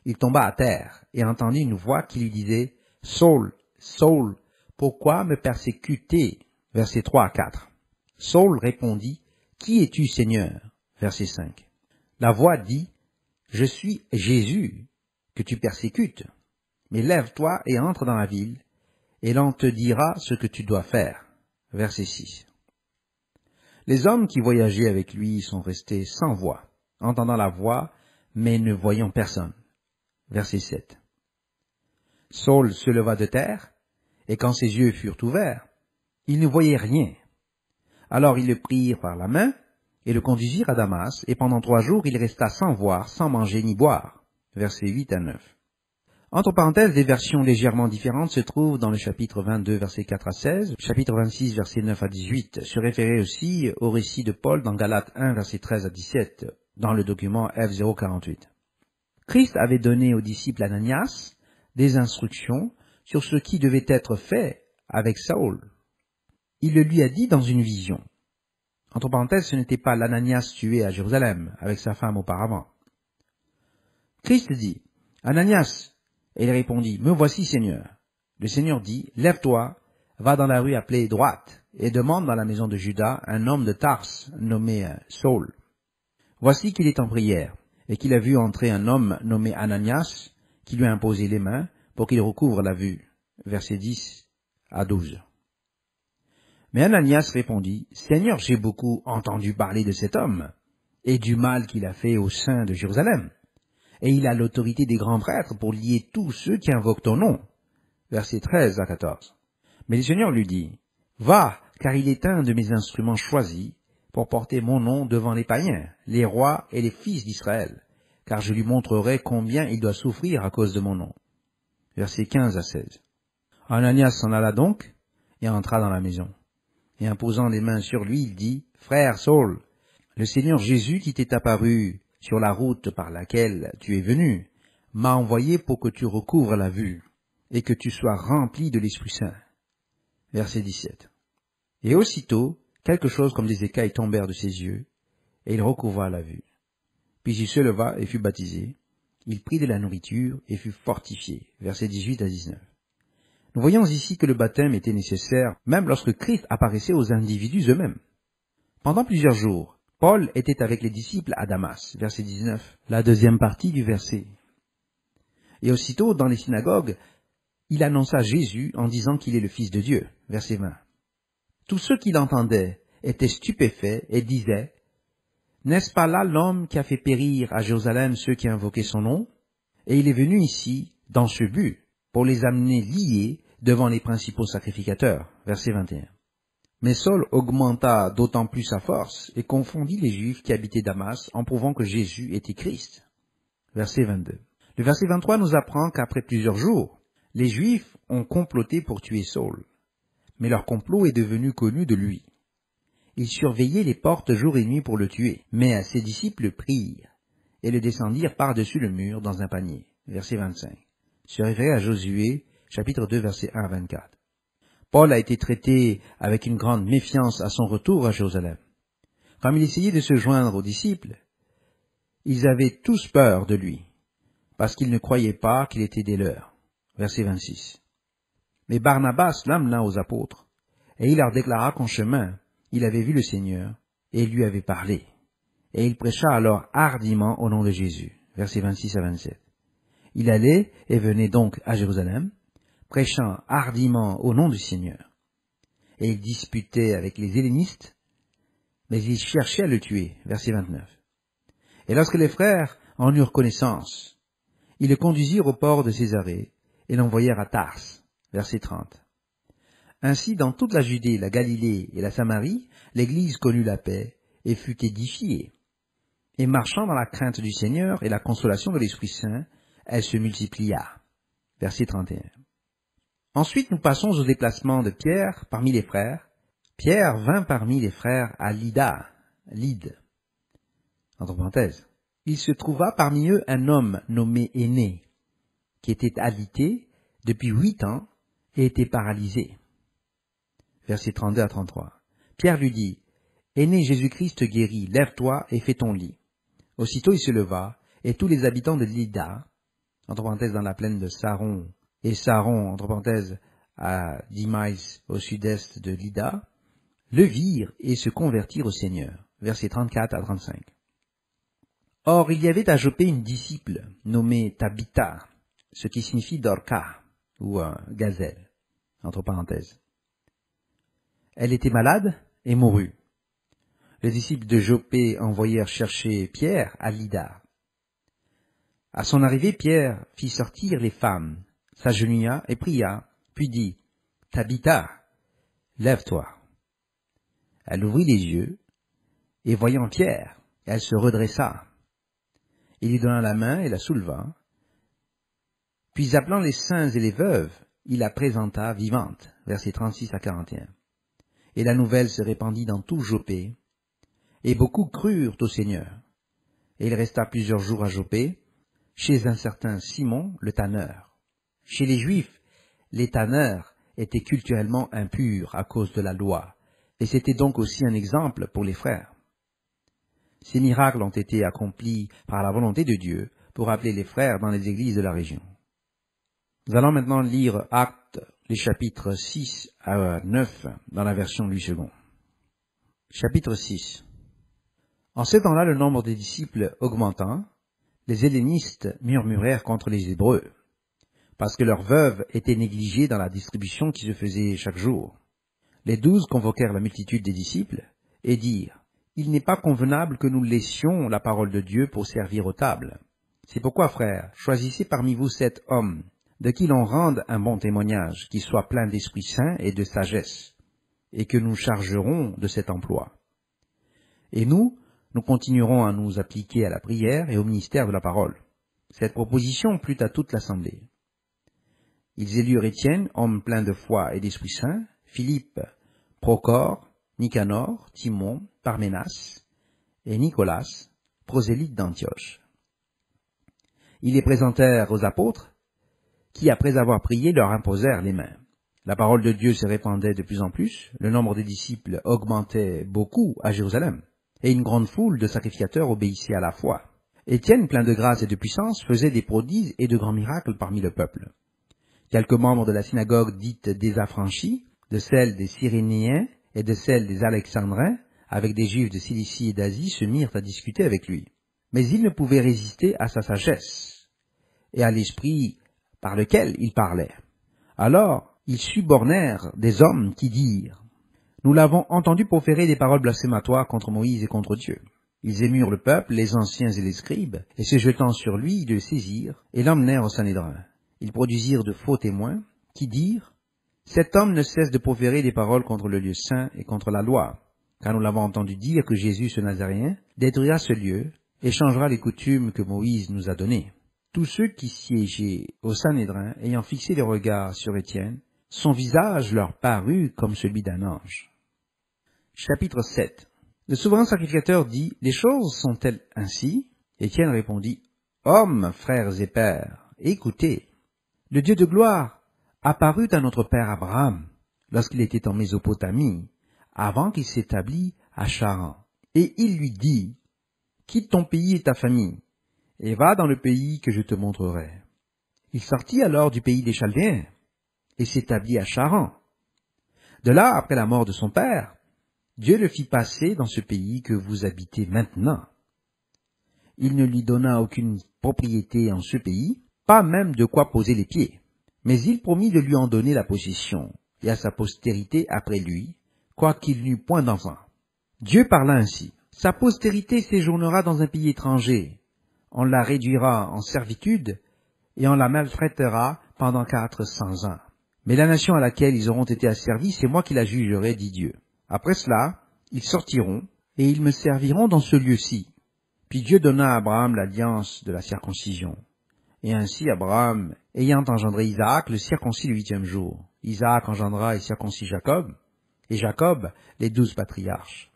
Il tomba à terre et entendit une voix qui lui disait « Saul, Saul, pourquoi me persécutes-tu » Versets 3 à 4. Saul répondit « Qui es-tu, Seigneur » Verset 5. La voix dit « Je suis Jésus, que tu persécutes. Mais lève-toi et entre dans la ville, et l'on te dira ce que tu dois faire. » Verset 6. Les hommes qui voyageaient avec lui sont restés sans voix, entendant la voix, mais ne voyant personne. Verset 7. Saul se leva de terre, et quand ses yeux furent ouverts, il ne voyait rien. Alors ils le prirent par la main, et le conduisirent à Damas, et pendant 3 jours il resta sans voir, sans manger ni boire. Versets 8 à 9. Entre parenthèses, des versions légèrement différentes se trouvent dans le chapitre 22, versets 4 à 16, chapitre 26, versets 9 à 18, se référer aussi au récit de Paul dans Galates 1, versets 13 à 17, dans le document F048. Christ avait donné aux disciples Ananias des instructions sur ce qui devait être fait avec Saül. Il le lui a dit dans une vision. Entre parenthèses, ce n'était pas l'Ananias tué à Jérusalem avec sa femme auparavant. Christ dit, « Ananias !» Et il répondit, « Me voici, Seigneur. » Le Seigneur dit, « Lève-toi, va dans la rue appelée droite, et demande dans la maison de Judas un homme de Tars nommé Saul. Voici qu'il est en prière, et qu'il a vu entrer un homme nommé Ananias, qui lui a imposé les mains pour qu'il recouvre la vue. » Versets 10 à 12. Mais Ananias répondit, « Seigneur, j'ai beaucoup entendu parler de cet homme, et du mal qu'il a fait au sein de Jérusalem. Et il a l'autorité des grands prêtres pour lier tous ceux qui invoquent ton nom. » Versets 13 à 14. Mais le Seigneur lui dit, « Va, car il est un de mes instruments choisis pour porter mon nom devant les païens, les rois et les fils d'Israël, car je lui montrerai combien il doit souffrir à cause de mon nom. » Versets 15 à 16. Ananias s'en alla donc et entra dans la maison. Et imposant les mains sur lui, il dit, « Frère Saul, le Seigneur Jésus qui t'est apparu sur la route par laquelle tu es venu, m'a envoyé pour que tu recouvres la vue, et que tu sois rempli de l'Esprit Saint. » Verset 17. Et aussitôt, quelque chose comme des écailles tombèrent de ses yeux, et il recouvra la vue. Puis il se leva et fut baptisé. Il prit de la nourriture et fut fortifié. Verset 18 à 19. Nous voyons ici que le baptême était nécessaire, même lorsque Christ apparaissait aux individus eux-mêmes. Pendant plusieurs jours, Paul était avec les disciples à Damas, verset 19, la deuxième partie du verset. Et aussitôt, dans les synagogues, il annonça Jésus en disant qu'il est le Fils de Dieu, verset 20. Tous ceux qui l'entendaient étaient stupéfaits et disaient, « N'est-ce pas là l'homme qui a fait périr à Jérusalem ceux qui invoquaient son nom? Et il est venu ici, dans ce but, pour les amener liés devant les principaux sacrificateurs. » Verset 21. Mais Saul augmenta d'autant plus sa force et confondit les Juifs qui habitaient Damas en prouvant que Jésus était Christ. Verset 22. Le verset 23 nous apprend qu'après plusieurs jours, les Juifs ont comploté pour tuer Saul. Mais leur complot est devenu connu de lui. Ils surveillaient les portes jour et nuit pour le tuer, mais ses disciples le prirent et le descendirent par-dessus le mur dans un panier. Verset 25. Se référer à Josué, chapitre 2, versets 1 à 24. Paul a été traité avec une grande méfiance à son retour à Jérusalem. Comme il essayait de se joindre aux disciples, ils avaient tous peur de lui, parce qu'ils ne croyaient pas qu'il était des leurs. Verset 26. Mais Barnabas l'amena aux apôtres, et il leur déclara qu'en chemin, il avait vu le Seigneur, et il lui avait parlé. Et il prêcha alors hardiment au nom de Jésus. Versets 26 à 27. Il allait et venait donc à Jérusalem, prêchant hardiment au nom du Seigneur. Et il disputait avec les hellénistes, mais ils cherchaient à le tuer. Verset 29. Et lorsque les frères en eurent connaissance, ils le conduisirent au port de Césarée et l'envoyèrent à Tars. Verset 30. Ainsi, dans toute la Judée, la Galilée et la Samarie, l'Église connut la paix et fut édifiée. Et marchant dans la crainte du Seigneur et la consolation de l'Esprit Saint, elle se multiplia. Verset 31. Ensuite, nous passons au déplacement de Pierre parmi les frères. Pierre vint parmi les frères à Lydde. Entre parenthèses. Il se trouva parmi eux un homme nommé Énée, qui était alité depuis 8 ans et était paralysé. Versets 32 à 33. Pierre lui dit, « Énée, Jésus-Christ te guérit, lève-toi et fais ton lit. » Aussitôt il se leva, et tous les habitants de Lydda, entre parenthèses dans la plaine de Saron, et Saron, entre parenthèses, à 10 miles au sud-est de Lydda, le virent et se convertirent au Seigneur. Versets 34 à 35. Or, il y avait à Joppé une disciple nommée Tabitha, ce qui signifie Dorca, ou gazelle, entre parenthèses. Elle était malade et mourut. Les disciples de Joppé envoyèrent chercher Pierre à Lydda. À son arrivée, Pierre fit sortir les femmes, s'agenouilla et pria, puis dit, « Tabitha, lève-toi. » Elle ouvrit les yeux, et voyant Pierre, elle se redressa. Il lui donna la main et la souleva. Puis appelant les saints et les veuves, il la présenta vivante. Versets 36 à 41. Et la nouvelle se répandit dans tout Joppé, et beaucoup crurent au Seigneur. Et il resta plusieurs jours à Joppé, chez un certain Simon le tanneur. Chez les Juifs, les tanneurs étaient culturellement impurs à cause de la loi, et c'était donc aussi un exemple pour les frères. Ces miracles ont été accomplis par la volonté de Dieu pour appeler les frères dans les églises de la région. Nous allons maintenant lire Actes, les chapitres 6 à 9 dans la version Louis II. Chapitre 6. En ce temps-là, le nombre des disciples augmentant, les hellénistes murmurèrent contre les Hébreux, parce que leurs veuves étaient négligées dans la distribution qui se faisait chaque jour. Les 12 convoquèrent la multitude des disciples et dirent, « Il n'est pas convenable que nous laissions la parole de Dieu pour servir aux tables. C'est pourquoi, frères, choisissez parmi vous 7 hommes, de qui l'on rende un bon témoignage, qui soit plein d'Esprit Saint et de sagesse, et que nous chargerons de cet emploi. Et nous continuerons à nous appliquer à la prière et au ministère de la parole. » Cette proposition plut à toute l'assemblée. Ils élurent Étienne, homme plein de foi et d'Esprit Saint, Philippe, Procor, Nicanor, Timon, Parménas et Nicolas, prosélyte d'Antioche. Ils les présentèrent aux apôtres, qui, après avoir prié, leur imposèrent les mains. La parole de Dieu se répandait de plus en plus, le nombre des disciples augmentait beaucoup à Jérusalem, et une grande foule de sacrificateurs obéissait à la foi. Étienne, plein de grâce et de puissance, faisait des prodiges et de grands miracles parmi le peuple. Quelques membres de la synagogue dite des Affranchis, de celle des Cyrénéens et de celle des Alexandrins, avec des Juifs de Cilicie et d'Asie, se mirent à discuter avec lui. Mais ils ne pouvaient résister à sa sagesse et à l'esprit par lequel il parlait. Alors, ils subornèrent des hommes qui dirent, Nous l'avons entendu proférer des paroles blasphématoires contre Moïse et contre Dieu. Ils émurent le peuple, les anciens et les scribes, et se jetant sur lui, ils le saisirent et l'emmenèrent au Sanhédrin. Ils produisirent de faux témoins, qui dirent « Cet homme ne cesse de proférer des paroles contre le lieu saint et contre la loi, car nous l'avons entendu dire que Jésus, ce Nazaréen, détruira ce lieu et changera les coutumes que Moïse nous a données. » Tous ceux qui siégeaient au Sanhédrin, ayant fixé les regards sur Étienne, son visage leur parut comme celui d'un ange. Chapitre 7. Le souverain sacrificateur dit, « Les choses sont-elles ainsi ?» Étienne répondit, « Hommes, frères et pères, écoutez. Le Dieu de gloire apparut à notre père Abraham lorsqu'il était en Mésopotamie, avant qu'il s'établît à Charan. Et il lui dit, « Quitte ton pays et ta famille, et va dans le pays que je te montrerai. » Il sortit alors du pays des Chaldéens et s'établit à Charan. De là, après la mort de son père, Dieu le fit passer dans ce pays que vous habitez maintenant. Il ne lui donna aucune propriété en ce pays, pas même de quoi poser les pieds, mais il promit de lui en donner la possession, et à sa postérité après lui, quoiqu'il n'eût point d'enfant. Dieu parla ainsi, « Sa postérité séjournera dans un pays étranger, on la réduira en servitude, et on la maltraitera pendant 400 ans. Mais la nation à laquelle ils auront été asservis, c'est moi qui la jugerai, dit Dieu. Après cela, ils sortiront, et ils me serviront dans ce lieu-ci. » Puis Dieu donna à Abraham l'alliance de la circoncision. Et ainsi Abraham, ayant engendré Isaac, le circoncis le 8e jour. Isaac engendra et circoncis Jacob, et Jacob les 12 patriarches.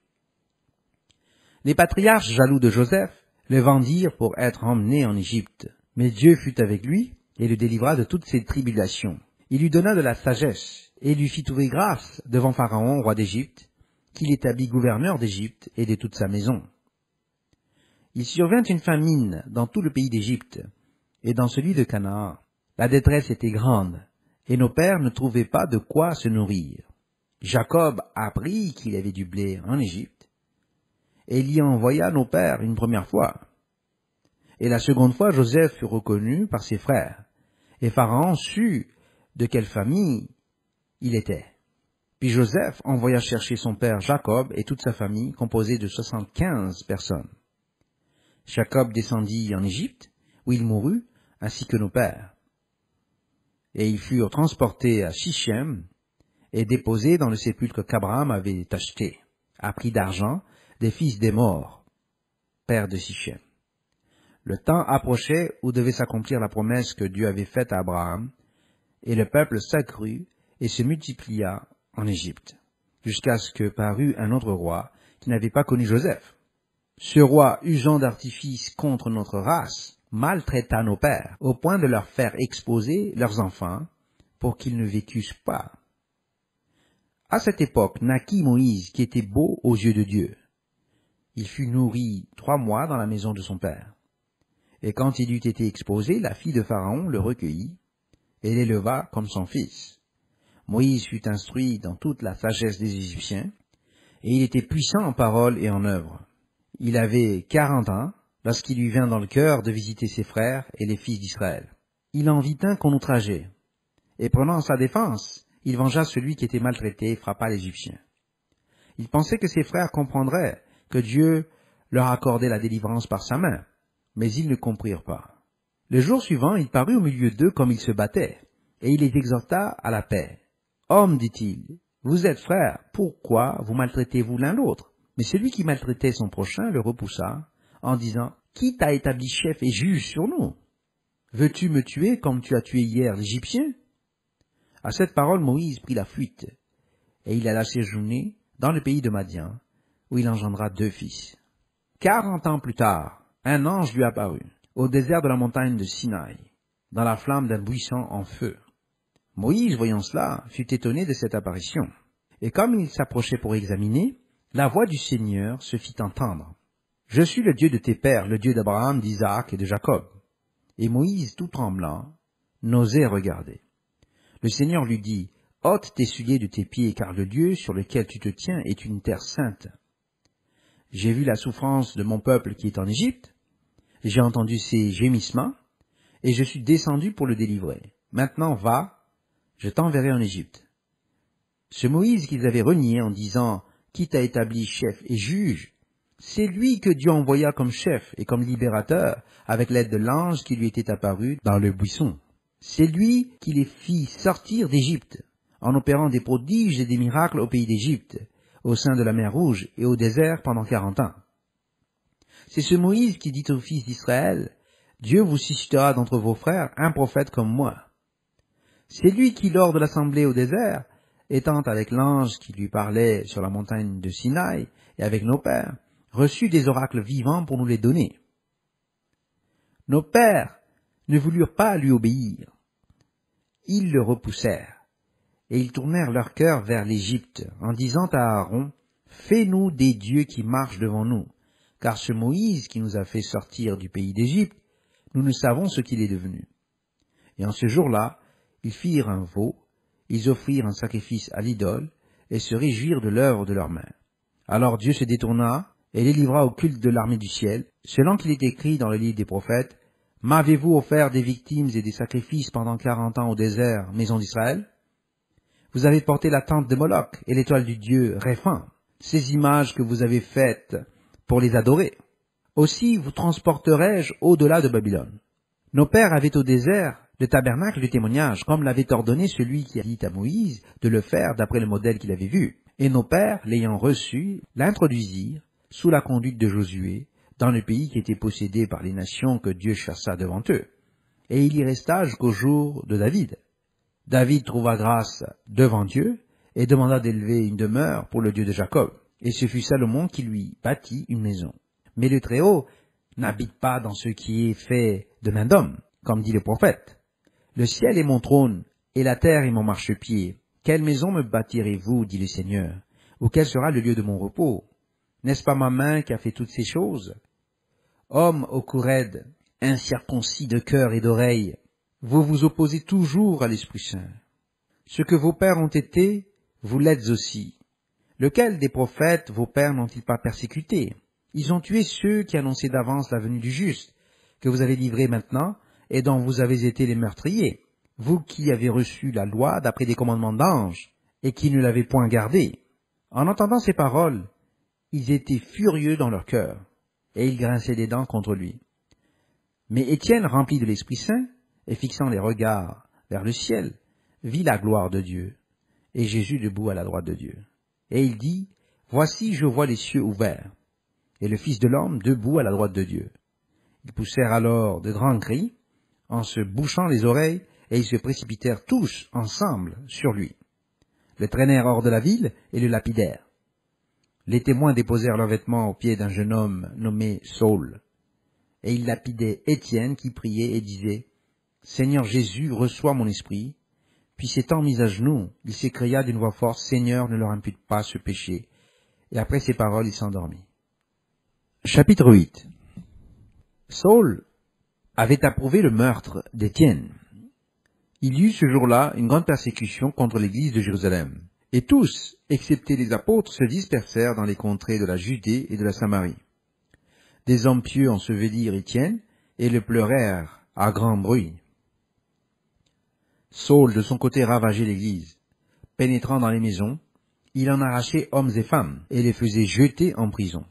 Les patriarches, jaloux de Joseph, le vendirent pour être emmené en Égypte. Mais Dieu fut avec lui, et le délivra de toutes ses tribulations. Il lui donna de la sagesse, et lui fit trouver grâce devant Pharaon, roi d'Égypte, qu'il établit gouverneur d'Égypte et de toute sa maison. Il survint une famine dans tout le pays d'Égypte, et dans celui de Canaan. La détresse était grande, et nos pères ne trouvaient pas de quoi se nourrir. Jacob apprit qu'il y avait du blé en Égypte, et il y envoya nos pères une première fois. Et la seconde fois, Joseph fut reconnu par ses frères, et Pharaon sut de quelle famille il était. Puis Joseph envoya chercher son père Jacob et toute sa famille, composée de 75 personnes. Jacob descendit en Égypte, où il mourut, ainsi que nos pères. Et ils furent transportés à Sichem et déposés dans le sépulcre qu'Abraham avait acheté, à prix d'argent, des fils des morts, père de Sichem. Le temps approchait où devait s'accomplir la promesse que Dieu avait faite à Abraham, et le peuple s'accrut et se multiplia en Égypte, jusqu'à ce que parut un autre roi qui n'avait pas connu Joseph. Ce roi, usant d'artifices contre notre race, maltraita nos pères, au point de leur faire exposer leurs enfants, pour qu'ils ne vécussent pas. À cette époque naquit Moïse, qui était beau aux yeux de Dieu. Il fut nourri 3 mois dans la maison de son père. Et quand il eut été exposé, la fille de Pharaon le recueillit, et l'éleva comme son fils. Moïse fut instruit dans toute la sagesse des Égyptiens, et il était puissant en parole et en œuvre. Il avait 40 ans, lorsqu'il lui vint dans le cœur de visiter ses frères et les fils d'Israël. Il en vit un qu'on outrageait, et prenant sa défense, il vengea celui qui était maltraité et frappa l'Égyptien. Il pensait que ses frères comprendraient que Dieu leur accordait la délivrance par sa main, mais ils ne comprirent pas. Le jour suivant, il parut au milieu d'eux comme ils se battaient, et il les exhorta à la paix. « Hommes, dit-il, vous êtes frères, pourquoi vous maltraitez-vous l'un l'autre ?» Mais celui qui maltraitait son prochain le repoussa, en disant, « Qui t'a établi chef et juge sur nous? Veux-tu me tuer comme tu as tué hier l'Égyptien ?» À cette parole, Moïse prit la fuite, et il alla séjourner dans le pays de Madian, où il engendra 2 fils. 40 ans plus tard, un ange lui apparut, au désert de la montagne de Sinaï, dans la flamme d'un buisson en feu. Moïse, voyant cela, fut étonné de cette apparition. Et comme il s'approchait pour examiner, la voix du Seigneur se fit entendre. « Je suis le Dieu de tes pères, le Dieu d'Abraham, d'Isaac et de Jacob. » Et Moïse, tout tremblant, n'osait regarder. Le Seigneur lui dit, « Ôte tes souliers de tes pieds, car le lieu sur lequel tu te tiens est une terre sainte. J'ai vu la souffrance de mon peuple qui est en Égypte, j'ai entendu ses gémissements, et je suis descendu pour le délivrer. Maintenant va, je t'enverrai en Égypte. Ce Moïse qu'ils avaient renié en disant « Qui t'a établi chef et juge ?» C'est lui que Dieu envoya comme chef et comme libérateur avec l'aide de l'ange qui lui était apparu dans le buisson. C'est lui qui les fit sortir d'Égypte en opérant des prodiges et des miracles au pays d'Égypte, au sein de la mer Rouge et au désert pendant 40 ans. C'est ce Moïse qui dit aux fils d'Israël « Dieu vous suscitera d'entre vos frères un prophète comme moi. » C'est lui qui, lors de l'assemblée au désert, étant avec l'ange qui lui parlait sur la montagne de Sinaï et avec nos pères, reçut des oracles vivants pour nous les donner. Nos pères ne voulurent pas lui obéir. Ils le repoussèrent, et ils tournèrent leur cœur vers l'Égypte, en disant à Aaron, « Fais-nous des dieux qui marchent devant nous, car ce Moïse qui nous a fait sortir du pays d'Égypte, nous ne savons ce qu'il est devenu. » Et en ce jour-là, ils firent un veau, ils offrirent un sacrifice à l'idole, et se réjouirent de l'œuvre de leurs mains. Alors Dieu se détourna, et les livra au culte de l'armée du ciel, selon qu'il est écrit dans le livre des prophètes, « M'avez-vous offert des victimes et des sacrifices pendant 40 ans au désert, maison d'Israël? Vous avez porté la tente de Moloch et l'étoile du dieu Réphan, ces images que vous avez faites pour les adorer. Aussi vous transporterai-je au-delà de Babylone. » Nos pères avaient au désert le tabernacle du témoignage, comme l'avait ordonné celui qui a dit à Moïse de le faire d'après le modèle qu'il avait vu. Et nos pères, l'ayant reçu, l'introduisirent, sous la conduite de Josué, dans le pays qui était possédé par les nations que Dieu chassa devant eux. Et il y resta jusqu'au jour de David. David trouva grâce devant Dieu, et demanda d'élever une demeure pour le Dieu de Jacob. Et ce fut Salomon qui lui bâtit une maison. Mais le Très-Haut n'habite pas dans ce qui est fait de main d'homme, comme dit le prophète. Le ciel est mon trône, et la terre est mon marchepied. Quelle maison me bâtirez-vous, dit le Seigneur, ou quel sera le lieu de mon repos? N'est-ce pas ma main qui a fait toutes ces choses? Homme au cou raide, incirconcis de cœur et d'oreille, vous vous opposez toujours à l'Esprit Saint. Ce que vos pères ont été, vous l'êtes aussi. Lequel des prophètes vos pères n'ont-ils pas persécuté? Ils ont tué ceux qui annonçaient d'avance la venue du juste, que vous avez livré maintenant, et dont vous avez été les meurtriers, vous qui avez reçu la loi d'après des commandements d'anges, et qui ne l'avez point gardée. En entendant ces paroles, ils étaient furieux dans leur cœur, et ils grinçaient des dents contre lui. Mais Étienne, rempli de l'Esprit Saint, et fixant les regards vers le ciel, vit la gloire de Dieu, et Jésus debout à la droite de Dieu. Et il dit, « Voici, je vois les cieux ouverts, et le Fils de l'homme debout à la droite de Dieu. » Ils poussèrent alors de grands cris, en se bouchant les oreilles, et ils se précipitèrent tous ensemble sur lui. Le traînèrent hors de la ville et le lapidèrent. Les témoins déposèrent leurs vêtements aux pieds d'un jeune homme nommé Saul. Et ils lapidaient Étienne qui priait et disait, « Seigneur Jésus, reçois mon esprit. » Puis s'étant mis à genoux, il s'écria d'une voix forte, « Seigneur, ne leur impute pas ce péché. » Et après ces paroles, il s'endormit. Chapitre 8. Saul avait approuvé le meurtre d'Étienne. Il y eut ce jour-là une grande persécution contre l'église de Jérusalem. Et tous, excepté les apôtres, se dispersèrent dans les contrées de la Judée et de la Samarie. Des hommes pieux ensevelirent Étienne et le pleurèrent à grand bruit. Saul, de son côté, ravageait l'église. Pénétrant dans les maisons, il en arrachait hommes et femmes et les faisait jeter en prison.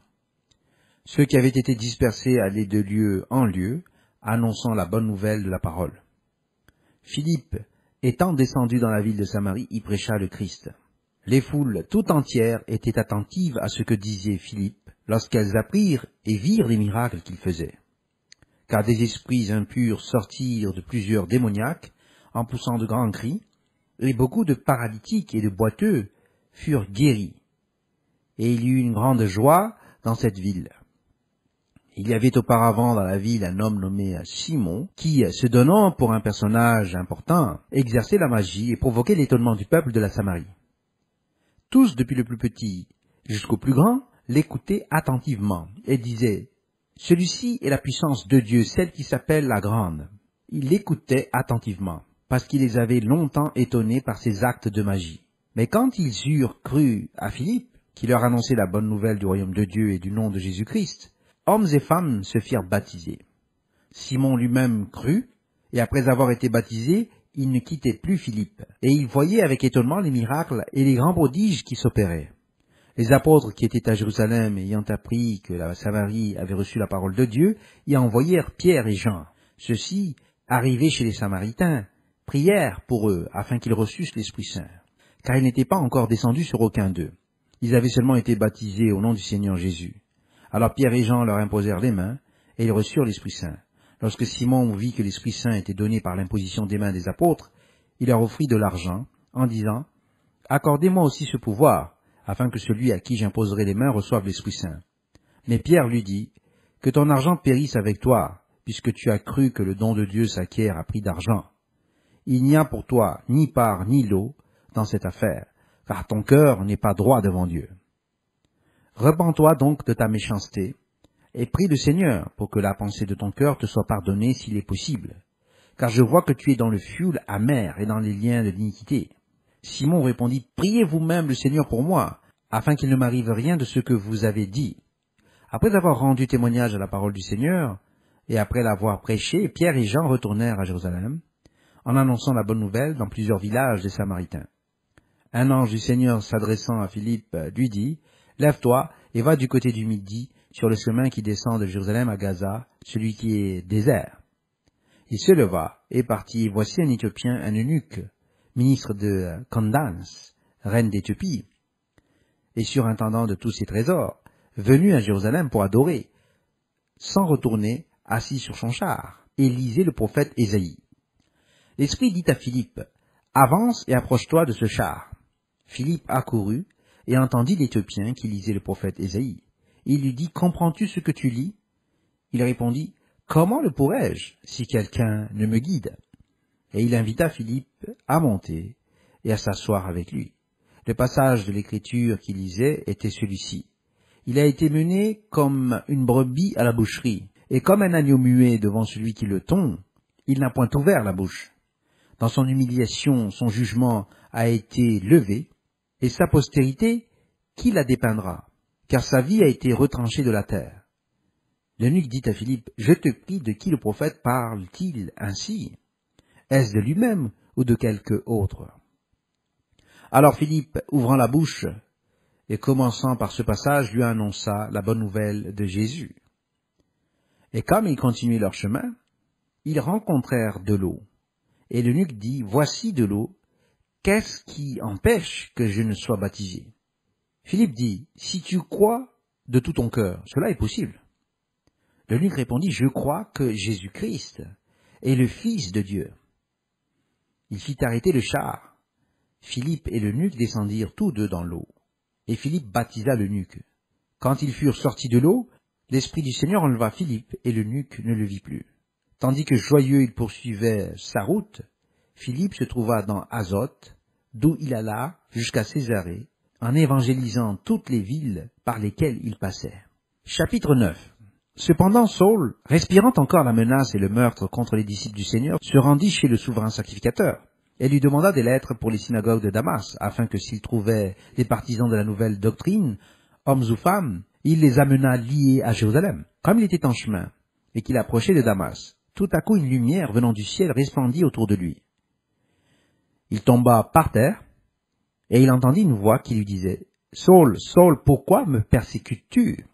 Ceux qui avaient été dispersés allaient de lieu en lieu, annonçant la bonne nouvelle de la parole. Philippe, étant descendu dans la ville de Samarie, y prêcha le Christ. Les foules tout entières étaient attentives à ce que disait Philippe lorsqu'elles apprirent et virent les miracles qu'il faisait. Car des esprits impurs sortirent de plusieurs démoniaques en poussant de grands cris, et beaucoup de paralytiques et de boiteux furent guéris. Et il y eut une grande joie dans cette ville. Il y avait auparavant dans la ville un homme nommé Simon, qui, se donnant pour un personnage important, exerçait la magie et provoquait l'étonnement du peuple de la Samarie. Tous, depuis le plus petit jusqu'au plus grand, l'écoutaient attentivement et disaient, « Celui-ci est la puissance de Dieu, celle qui s'appelle la Grande. » Ils l'écoutaient attentivement, parce qu'il les avait longtemps étonnés par ses actes de magie. Mais quand ils eurent cru à Philippe, qui leur annonçait la bonne nouvelle du royaume de Dieu et du nom de Jésus-Christ, hommes et femmes se firent baptiser. Simon lui-même crut, et après avoir été baptisé, il ne quittait plus Philippe, et il voyait avec étonnement les miracles et les grands prodiges qui s'opéraient. Les apôtres qui étaient à Jérusalem, ayant appris que la Samarie avait reçu la parole de Dieu, y envoyèrent Pierre et Jean. Ceux-ci, arrivés chez les Samaritains, prièrent pour eux, afin qu'ils reçussent l'Esprit Saint, car il n'était pas encore descendu sur aucun d'eux. Ils avaient seulement été baptisés au nom du Seigneur Jésus. Alors Pierre et Jean leur imposèrent les mains, et ils reçurent l'Esprit Saint. Lorsque Simon vit que l'Esprit Saint était donné par l'imposition des mains des apôtres, il leur offrit de l'argent, en disant, « Accordez-moi aussi ce pouvoir, afin que celui à qui j'imposerai les mains reçoive l'Esprit Saint. » Mais Pierre lui dit, « Que ton argent périsse avec toi, puisque tu as cru que le don de Dieu s'acquiert à prix d'argent. Il n'y a pour toi ni part ni lot dans cette affaire, car ton cœur n'est pas droit devant Dieu. Repens-toi donc de ta méchanceté, et prie le Seigneur pour que la pensée de ton cœur te soit pardonnée s'il est possible, car je vois que tu es dans le fioul amer et dans les liens de l'iniquité. » Simon répondit, « Priez vous-même le Seigneur pour moi, afin qu'il ne m'arrive rien de ce que vous avez dit. » Après avoir rendu témoignage à la parole du Seigneur, et après l'avoir prêché, Pierre et Jean retournèrent à Jérusalem, en annonçant la bonne nouvelle dans plusieurs villages des Samaritains. Un ange du Seigneur s'adressant à Philippe lui dit, « Lève-toi et va du côté du Midi, sur le chemin qui descend de Jérusalem à Gaza, celui qui est désert. » Il se leva et partit, voici un Éthiopien, un eunuque, ministre de Candace, reine d'Éthiopie, et surintendant de tous ses trésors, venu à Jérusalem pour adorer, sans retourner, assis sur son char, et lisait le prophète Ésaïe. L'Esprit dit à Philippe, « Avance et approche-toi de ce char. » Philippe accourut et entendit l'Éthiopien qui lisait le prophète Ésaïe. Il lui dit, « Comprends-tu ce que tu lis ?» Il répondit, « Comment le pourrais-je, si quelqu'un ne me guide ?» Et il invita Philippe à monter et à s'asseoir avec lui. Le passage de l'Écriture qu'il lisait était celui-ci. « Il a été mené comme une brebis à la boucherie, et comme un agneau muet devant celui qui le tond, il n'a point ouvert la bouche. Dans son humiliation, son jugement a été levé, et sa postérité, qui la dépeindra? Car sa vie a été retranchée de la terre. » L'eunuque dit à Philippe, « Je te prie, de qui le prophète parle-t-il ainsi? Est-ce de lui-même ou de quelque autre? » Alors Philippe, ouvrant la bouche, et commençant par ce passage, lui annonça la bonne nouvelle de Jésus. Et comme ils continuaient leur chemin, ils rencontrèrent de l'eau. Et l'eunuque dit, « Voici de l'eau, qu'est-ce qui empêche que je ne sois baptisé? » Philippe dit, « Si tu crois de tout ton cœur, cela est possible. » L'eunuque répondit, « Je crois que Jésus-Christ est le Fils de Dieu. » Il fit arrêter le char. Philippe et l'eunuque descendirent tous deux dans l'eau, et Philippe baptisa l'eunuque. Quand ils furent sortis de l'eau, l'Esprit du Seigneur enleva Philippe, et l'eunuque ne le vit plus. Tandis que joyeux il poursuivait sa route, Philippe se trouva dans Azote, d'où il alla jusqu'à Césarée, en évangélisant toutes les villes par lesquelles il passait. Chapitre 9. Cependant Saul, respirant encore la menace et le meurtre contre les disciples du Seigneur, se rendit chez le souverain sacrificateur, et lui demanda des lettres pour les synagogues de Damas, afin que s'il trouvait des partisans de la nouvelle doctrine, hommes ou femmes, il les amena liés à Jérusalem. Comme il était en chemin, et qu'il approchait de Damas, tout à coup une lumière venant du ciel resplendit autour de lui. Il tomba par terre, et il entendit une voix qui lui disait, « Saul, Saul, pourquoi me persécutes-tu »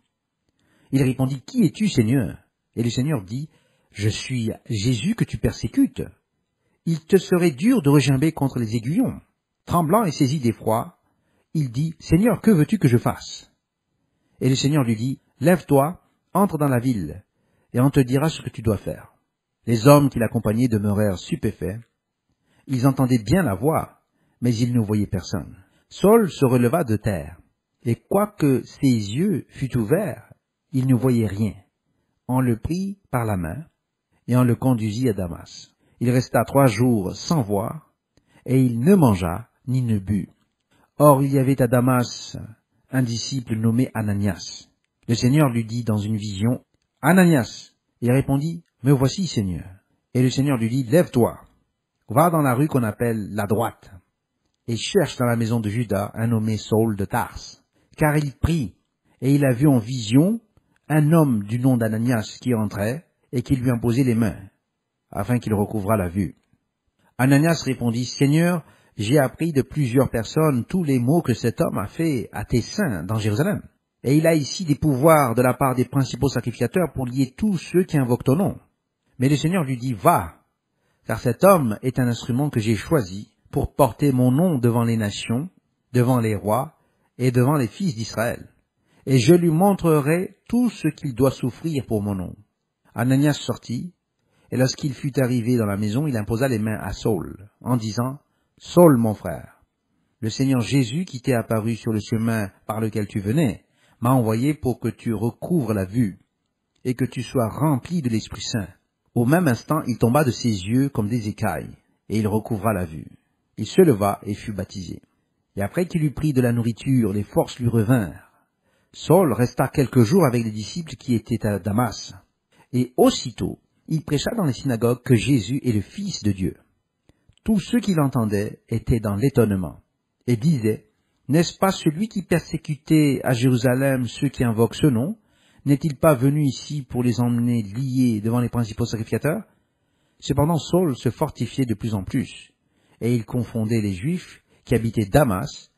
Il répondit, « Qui es-tu, Seigneur ?» Et le Seigneur dit, « Je suis Jésus que tu persécutes. Il te serait dur de regimber contre les aiguillons. » Tremblant et saisi d'effroi, il dit, « Seigneur, que veux-tu que je fasse ?» Et le Seigneur lui dit, « Lève-toi, entre dans la ville, et on te dira ce que tu dois faire. » Les hommes qui l'accompagnaient demeurèrent stupéfaits. Ils entendaient bien la voix, mais ils ne voyaient personne. Saul se releva de terre, et quoique ses yeux fussent ouverts, il ne voyait rien. On le prit par la main, et on le conduisit à Damas. Il resta 3 jours sans voir, et il ne mangea ni ne but. Or il y avait à Damas un disciple nommé Ananias. Le Seigneur lui dit dans une vision, « Ananias !» Il répondit, « Me voici, Seigneur. » Et le Seigneur lui dit, « Lève-toi, va dans la rue qu'on appelle la droite, et cherche dans la maison de Judas un nommé Saul de Tarse. Car il prie, et il a vu en vision un homme du nom d'Ananias qui entrait, et qui lui imposait les mains, afin qu'il recouvrât la vue. » Ananias répondit, Seigneur, j'ai appris de plusieurs personnes tous les maux que cet homme a fait à tes saints dans Jérusalem. Et il a ici des pouvoirs de la part des principaux sacrificateurs pour lier tous ceux qui invoquent ton nom. Mais le Seigneur lui dit, va, car cet homme est un instrument que j'ai choisi pour porter mon nom devant les nations, devant les rois et devant les fils d'Israël. Et je lui montrerai tout ce qu'il doit souffrir pour mon nom. Ananias sortit, et lorsqu'il fut arrivé dans la maison, il imposa les mains à Saul, en disant, Saul, mon frère, le Seigneur Jésus qui t'est apparu sur le chemin par lequel tu venais, m'a envoyé pour que tu recouvres la vue, et que tu sois rempli de l'Esprit Saint. Au même instant, il tomba de ses yeux comme des écailles, et il recouvra la vue. Il se leva et fut baptisé. Et après qu'il eut pris de la nourriture, les forces lui revinrent. Saul resta quelques jours avec les disciples qui étaient à Damas. Et aussitôt, il prêcha dans les synagogues que Jésus est le Fils de Dieu. Tous ceux qui l'entendaient étaient dans l'étonnement, et disaient, n'est-ce pas celui qui persécutait à Jérusalem ceux qui invoquent ce nom? N'est-il pas venu ici pour les emmener liés devant les principaux sacrificateurs? Cependant Saul se fortifiait de plus en plus, et il confondait les Juifs qui habitaient Damas,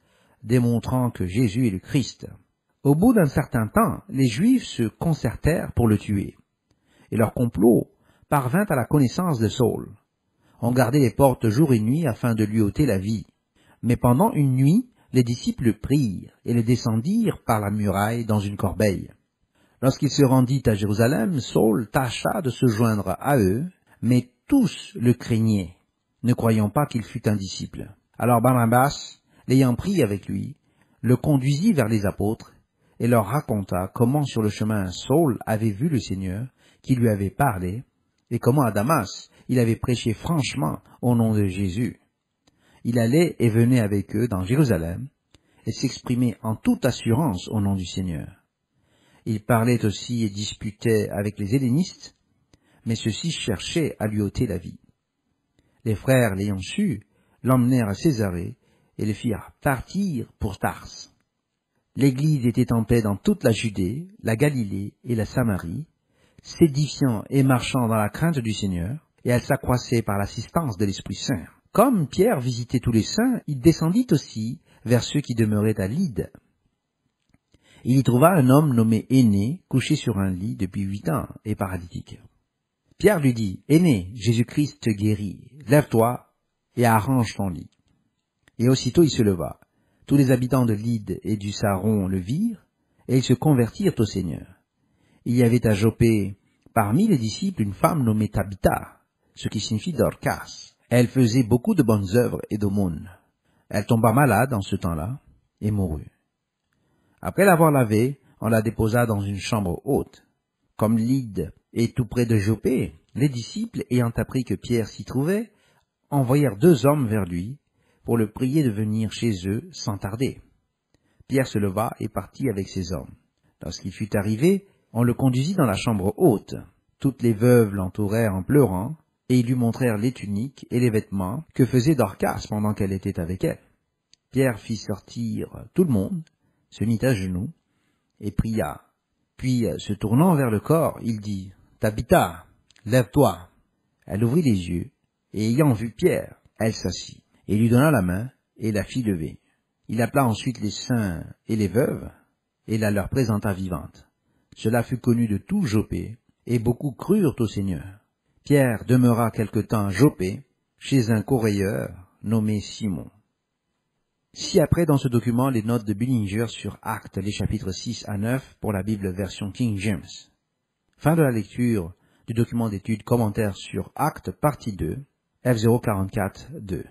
démontrant que Jésus est le Christ. Au bout d'un certain temps, les Juifs se concertèrent pour le tuer, et leur complot parvint à la connaissance de Saul. On gardait les portes jour et nuit afin de lui ôter la vie. Mais pendant une nuit, les disciples le prirent et le descendirent par la muraille dans une corbeille. Lorsqu'il se rendit à Jérusalem, Saul tâcha de se joindre à eux, mais tous le craignaient, ne croyant pas qu'il fût un disciple. Alors Barnabas, l'ayant pris avec lui, le conduisit vers les apôtres et leur raconta comment sur le chemin Saul avait vu le Seigneur, qui lui avait parlé, et comment à Damas il avait prêché franchement au nom de Jésus. Il allait et venait avec eux dans Jérusalem, et s'exprimait en toute assurance au nom du Seigneur. Il parlait aussi et disputait avec les hellénistes, mais ceux-ci cherchaient à lui ôter la vie. Les frères, l'ayant su, l'emmenèrent à Césarée et le firent partir pour Tarse. L'Église était en paix dans toute la Judée, la Galilée et la Samarie, s'édifiant et marchant dans la crainte du Seigneur, et elle s'accroissait par l'assistance de l'Esprit Saint. Comme Pierre visitait tous les saints, il descendit aussi vers ceux qui demeuraient à Lyde. Il y trouva un homme nommé Énée, couché sur un lit depuis 8 ans et paralytique. Pierre lui dit, « Énée, Jésus-Christ te guérit, lève-toi et arrange ton lit. » Et aussitôt il se leva. Tous les habitants de Lyde et du Saron le virent, et ils se convertirent au Seigneur. Il y avait à Joppé, parmi les disciples, une femme nommée Tabitha, ce qui signifie Dorcas. Elle faisait beaucoup de bonnes œuvres et d'aumônes. Elle tomba malade en ce temps-là et mourut. Après l'avoir lavée, on la déposa dans une chambre haute. Comme Lyde est tout près de Joppé, les disciples, ayant appris que Pierre s'y trouvait, envoyèrent 2 hommes vers lui pour le prier de venir chez eux sans tarder. Pierre se leva et partit avec ces hommes. Lorsqu'il fut arrivé, on le conduisit dans la chambre haute. Toutes les veuves l'entourèrent en pleurant, et ils lui montrèrent les tuniques et les vêtements que faisait Dorcas pendant qu'elle était avec elle. Pierre fit sortir tout le monde, se mit à genoux, et pria. Puis, se tournant vers le corps, il dit, « Tabitha, lève-toi. » Elle ouvrit les yeux, et ayant vu Pierre, elle s'assit, et lui donna la main, et la fit lever. Il appela ensuite les saints et les veuves, et la leur présenta vivante. Cela fut connu de tout Joppé, et beaucoup crurent au Seigneur. Pierre demeura quelque temps à Joppé, chez un correilleur nommé Simon. Ci-après dans ce document les notes de Bullinger sur Actes, les chapitres 6 à 9 pour la Bible version King James. Fin de la lecture du document d'études commentaires sur Actes, partie 2, F044-2.